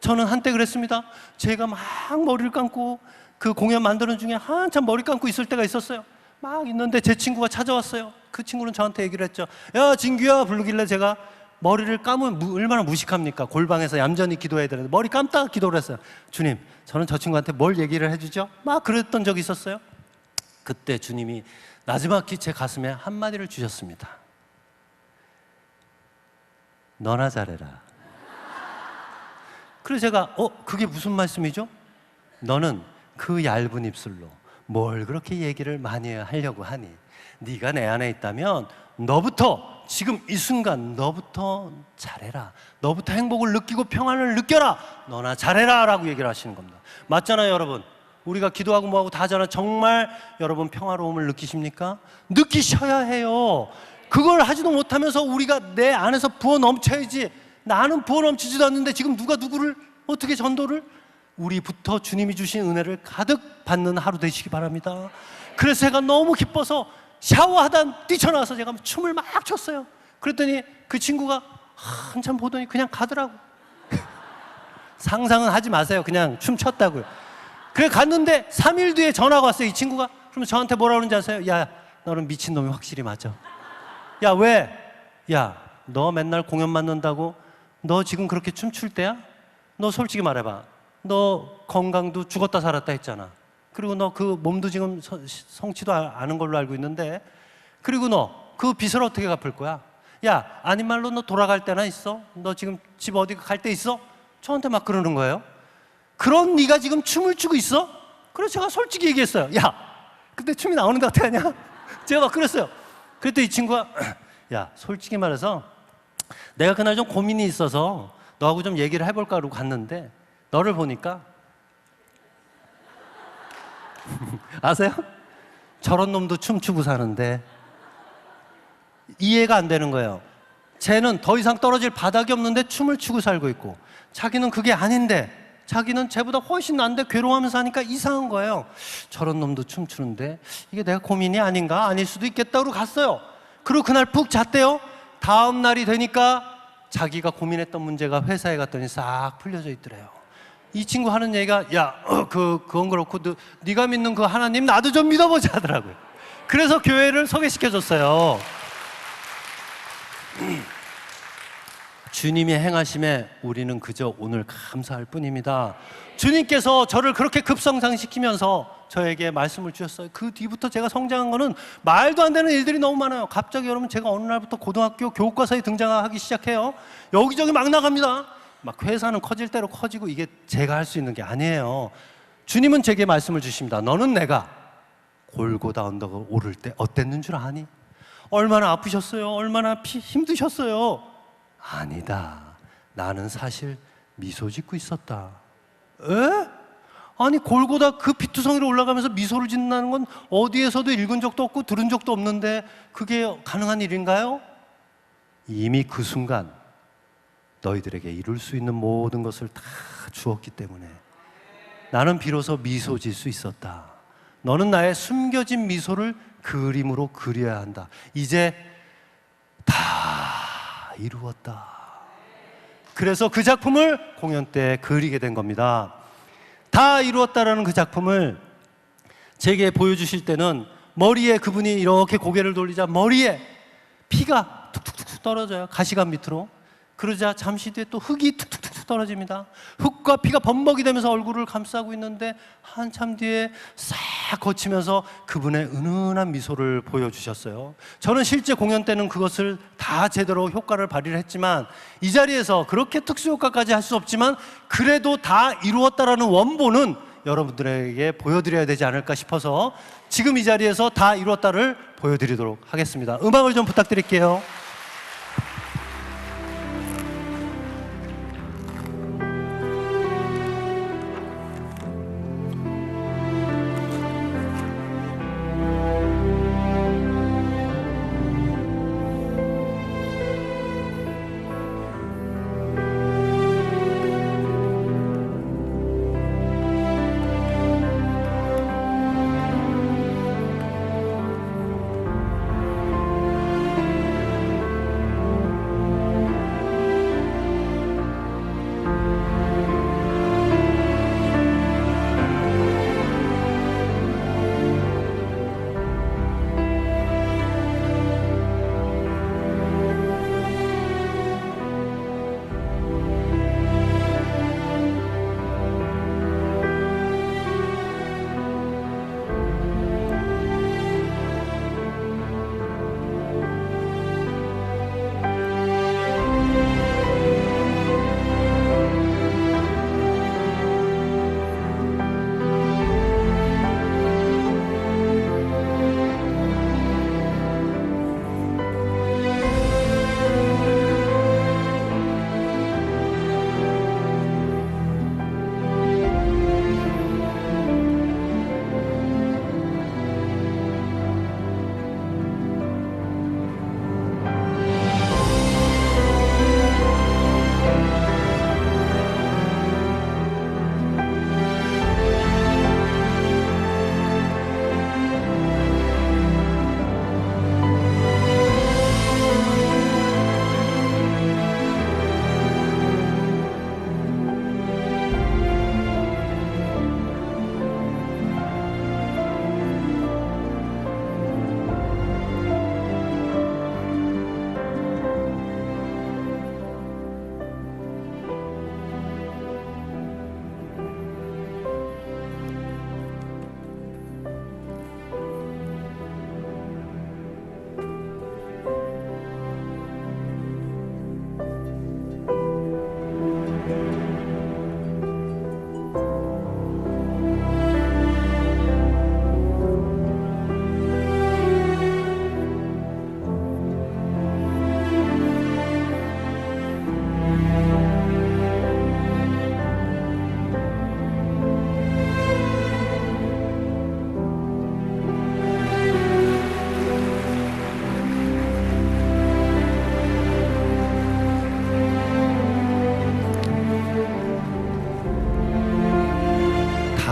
저는 한때 그랬습니다. 제가 막 머리를 감고 그 공연 만드는 중에 한참 머리 감고 있을 때가 있었어요. 막 있는데 제 친구가 찾아왔어요. 그 친구는 저한테 얘기를 했죠. 야, 진규야, 부르길래 제가 머리를 감으면 얼마나 무식합니까? 골방에서 얌전히 기도해야 되는데 머리 감다가 기도를 했어요. 주님, 저는 저 친구한테 뭘 얘기를 해주죠? 막 그랬던 적이 있었어요. 그때 주님이 나지막히 제 가슴에 한마디를 주셨습니다. 너나 잘해라. 그래서 제가 그게 무슨 말씀이죠? 너는 그 얇은 입술로 뭘 그렇게 얘기를 많이 하려고 하니? 네가 내 안에 있다면 너부터, 지금 이 순간 너부터 잘해라. 너부터 행복을 느끼고 평안을 느껴라. 너나 잘해라 라고 얘기를 하시는 겁니다. 맞잖아요, 여러분. 우리가 기도하고 뭐하고 다 하잖아요. 정말 여러분 평화로움을 느끼십니까? 느끼셔야 해요. 그걸 하지도 못하면서 우리가 내 안에서 부어 넘쳐야지. 나는 부어 넘치지도 않는데 지금 누가 누구를 어떻게 전도를? 우리부터 주님이 주신 은혜를 가득 받는 하루 되시기 바랍니다. 그래서 제가 너무 기뻐서 샤워하다 뛰쳐나와서 제가 춤을 막 췄어요. 그랬더니 그 친구가 한참 보더니 그냥 가더라고. 상상은 하지 마세요. 그냥 춤췄다고요. 그래 갔는데 3일 뒤에 전화가 왔어요. 이 친구가. 그러면 저한테 뭐라 그러는지 아세요? 야, 너는 미친놈이 확실히 맞아. 야, 왜? 야, 너 맨날 공연 만든다고 너 지금 그렇게 춤출 때야? 너 솔직히 말해봐. 너 건강도 죽었다 살았다 했잖아. 그리고 너 그 몸도 지금 성치도 않은 걸로 알고 있는데, 그리고 너 그 빚을 어떻게 갚을 거야? 야, 아닌 말로 너 돌아갈 때나 있어? 너 지금 집 어디 갈 때 있어? 저한테 막 그러는 거예요. 그런 네가 지금 춤을 추고 있어? 그래서 제가 솔직히 얘기했어요. 야, 근데 춤이 나오는 것 같아 아니야? 제가 막 그랬어요. 그랬더니 이 친구가 야, 솔직히 말해서 내가 그날 좀 고민이 있어서 너하고 좀 얘기를 해볼까 하고 갔는데 너를 보니까 아세요? 저런 놈도 춤추고 사는데 이해가 안 되는 거예요. 쟤는 더 이상 떨어질 바닥이 없는데 춤을 추고 살고 있고, 자기는 그게 아닌데 자기는 쟤보다 훨씬 난데 괴로워하면서 하니까 이상한 거예요. 저런 놈도 춤추는데 이게 내가 고민이 아닌가? 아닐 수도 있겠다고 갔어요. 그리고 그날 푹 잤대요. 다음 날이 되니까 자기가 고민했던 문제가 회사에 갔더니 싹 풀려져 있더래요. 이 친구 하는 얘기가 야, 그건 그렇고 네가 믿는 그 하나님 나도 좀 믿어보자 하더라고요. 그래서 교회를 소개시켜줬어요. 주님이 행하심에 우리는 그저 오늘 감사할 뿐입니다. 주님께서 저를 그렇게 급성장시키면서 저에게 말씀을 주셨어요. 그 뒤부터 제가 성장한 거는 말도 안 되는 일들이 너무 많아요. 갑자기 여러분 제가 어느 날부터 고등학교 교과서에 등장하기 시작해요. 여기저기 막 나갑니다. 막 회사는 커질 대로 커지고, 이게 제가 할 수 있는 게 아니에요. 주님은 제게 말씀을 주십니다. 너는 내가 골고다 언덕을 오를 때 어땠는 줄 아니? 얼마나 아프셨어요? 얼마나 힘드셨어요? 아니다. 나는 사실 미소 짓고 있었다. 에? 아니 골고다 그 피투성이로 올라가면서 미소를 짓는다는 건 어디에서도 읽은 적도 없고 들은 적도 없는데 그게 가능한 일인가요? 이미 그 순간 너희들에게 이룰 수 있는 모든 것을 다 주었기 때문에 나는 비로소 미소 질 수 있었다. 너는 나의 숨겨진 미소를 그림으로 그려야 한다. 이제 다 이루었다. 그래서 그 작품을 공연 때 그리게 된 겁니다. 다 이루었다라는 그 작품을 제게 보여주실 때는 머리에 그분이 이렇게 고개를 돌리자 머리에 피가 툭툭툭 떨어져요. 가시관 밑으로. 그러자 잠시 뒤에 또 흙이 툭툭툭 떨어집니다. 흙과 피가 범벅이 되면서 얼굴을 감싸고 있는데 한참 뒤에 싹 거치면서 그분의 은은한 미소를 보여주셨어요. 저는 실제 공연 때는 그것을 다 제대로 효과를 발휘를 했지만 이 자리에서 그렇게 특수효과까지 할 수 없지만 그래도 다 이루었다라는 원본은 여러분들에게 보여드려야 되지 않을까 싶어서 지금 이 자리에서 다 이루었다를 보여드리도록 하겠습니다. 음악을 좀 부탁드릴게요.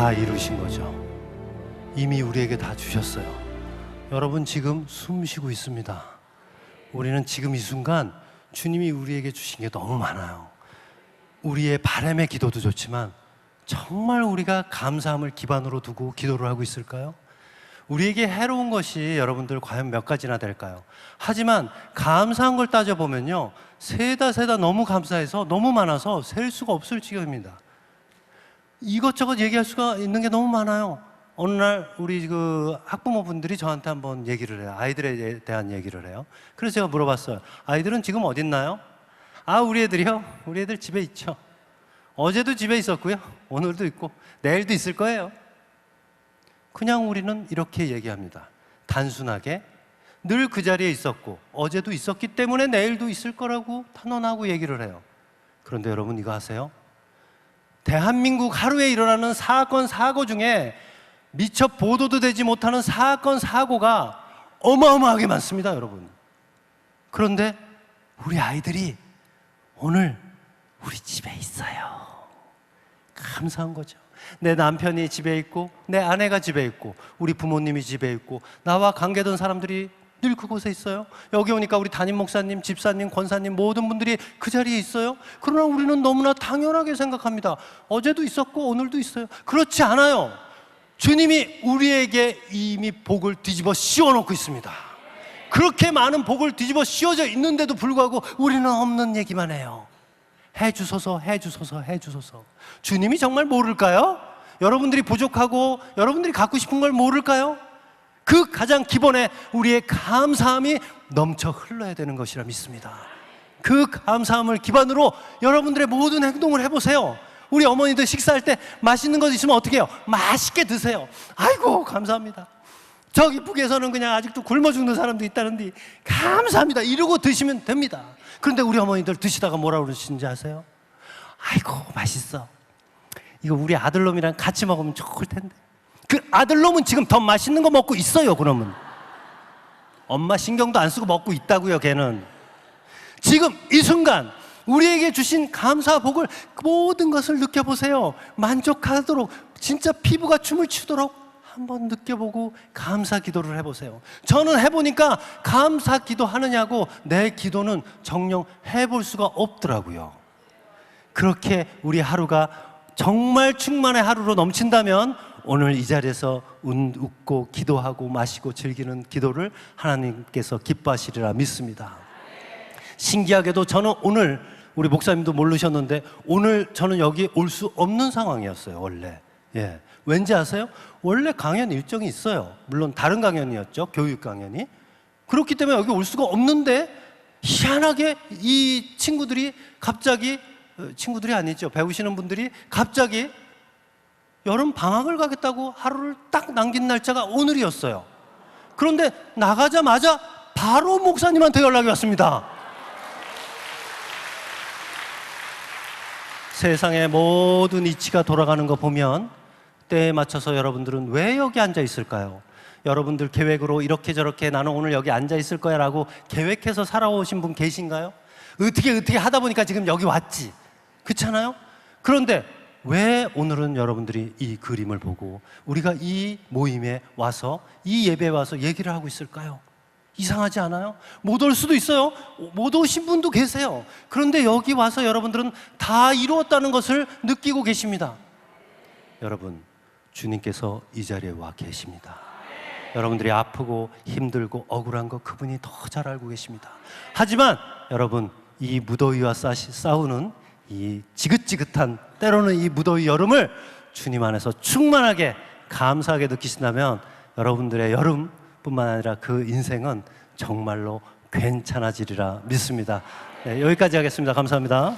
다 이루신 거죠. 이미 우리에게 다 주셨어요. 여러분 지금 숨 쉬고 있습니다. 우리는 지금 이 순간 주님이 우리에게 주신 게 너무 많아요. 우리의 바람의 기도도 좋지만 정말 우리가 감사함을 기반으로 두고 기도를 하고 있을까요? 우리에게 해로운 것이 여러분들 과연 몇 가지나 될까요? 하지만 감사한 걸 따져보면요, 세다 너무 감사해서 너무 많아서 셀 수가 없을 지경입니다. 이것저것 얘기할 수가 있는 게 너무 많아요. 어느 날 우리 그 학부모분들이 저한테 한번 얘기를 해요. 아이들에 대한 얘기를 해요. 그래서 제가 물어봤어요. 아이들은 지금 어디 있나요? 아, 우리 애들이요? 우리 애들 집에 있죠. 어제도 집에 있었고요. 오늘도 있고 내일도 있을 거예요. 그냥 우리는 이렇게 얘기합니다. 단순하게 늘 그 자리에 있었고 어제도 있었기 때문에 내일도 있을 거라고 단언하고 얘기를 해요. 그런데 여러분 이거 아세요? 대한민국 하루에 일어나는 사건, 사고 중에 미처 보도도 되지 못하는 사건, 사고가 어마어마하게 많습니다, 여러분. 그런데 우리 아이들이 오늘 우리 집에 있어요. 감사한 거죠. 내 남편이 집에 있고 내 아내가 집에 있고 우리 부모님이 집에 있고 나와 관계된 사람들이 늘 그곳에 있어요. 여기 오니까 우리 담임 목사님, 집사님, 권사님 모든 분들이 그 자리에 있어요. 그러나 우리는 너무나 당연하게 생각합니다. 어제도 있었고 오늘도 있어요. 그렇지 않아요. 주님이 우리에게 이미 복을 뒤집어 씌워놓고 있습니다. 그렇게 많은 복을 뒤집어 씌워져 있는데도 불구하고 우리는 없는 얘기만 해요. 해주소서, 해주소서, 해주소서. 주님이 정말 모를까요? 여러분들이 부족하고 여러분들이 갖고 싶은 걸 모를까요? 그 가장 기본에 우리의 감사함이 넘쳐 흘러야 되는 것이라 믿습니다. 그 감사함을 기반으로 여러분들의 모든 행동을 해보세요. 우리 어머니들 식사할 때 맛있는 것 있으면 어떻게 해요? 맛있게 드세요. 아이고 감사합니다. 저기 북에서는 그냥 아직도 굶어 죽는 사람도 있다는데 감사합니다 이러고 드시면 됩니다. 그런데 우리 어머니들 드시다가 뭐라 그러시는지 아세요? 아이고 맛있어. 이거 우리 아들놈이랑 같이 먹으면 좋을 텐데. 그 아들놈은 지금 더 맛있는 거 먹고 있어요. 그러면 엄마 신경도 안 쓰고 먹고 있다고요. 걔는 지금 이 순간 우리에게 주신 감사 복을 모든 것을 느껴보세요. 만족하도록 진짜 피부가 춤을 추도록 한번 느껴보고 감사 기도를 해보세요. 저는 해보니까 감사 기도 하느냐고 내 기도는 정녕 해볼 수가 없더라고요. 그렇게 우리 하루가 정말 충만의 하루로 넘친다면 오늘 이 자리에서 웃고 기도하고 마시고 즐기는 기도를 하나님께서 기뻐하시리라 믿습니다. 신기하게도 저는 오늘 우리 목사님도 모르셨는데 오늘 저는 여기 올 수 없는 상황이었어요. 원래 왠지 아세요? 원래 강연 일정이 있어요. 물론 다른 강연이었죠. 교육 강연이. 그렇기 때문에 여기 올 수가 없는데 희한하게 이 친구들이 갑자기 친구들이 아니죠. 배우시는 분들이 갑자기 여름 방학을 가겠다고 하루를 딱 남긴 날짜가 오늘이었어요. 그런데 나가자마자 바로 목사님한테 연락이 왔습니다. 세상의 모든 이치가 돌아가는 거 보면 때에 맞춰서 여러분들은 왜 여기 앉아 있을까요? 여러분들 계획으로 이렇게 저렇게 나는 오늘 여기 앉아 있을 거야 라고 계획해서 살아오신 분 계신가요? 어떻게 하다 보니까 지금 여기 왔지. 그렇잖아요? 그런데 왜 오늘은 여러분들이 이 그림을 보고 우리가 이 모임에 와서 이 예배에 와서 얘기를 하고 있을까요? 이상하지 않아요? 못 올 수도 있어요. 못 오신 분도 계세요. 그런데 여기 와서 여러분들은 다 이루었다는 것을 느끼고 계십니다. 여러분, 주님께서 이 자리에 와 계십니다. 여러분들이 아프고 힘들고 억울한 거 그분이 더 잘 알고 계십니다. 하지만 여러분, 이 무더위와 싸우는 이 지긋지긋한 때로는 이 무더위 여름을 주님 안에서 충만하게 감사하게 느끼신다면 여러분들의 여름뿐만 아니라 그 인생은 정말로 괜찮아지리라 믿습니다. 네, 여기까지 하겠습니다. 감사합니다.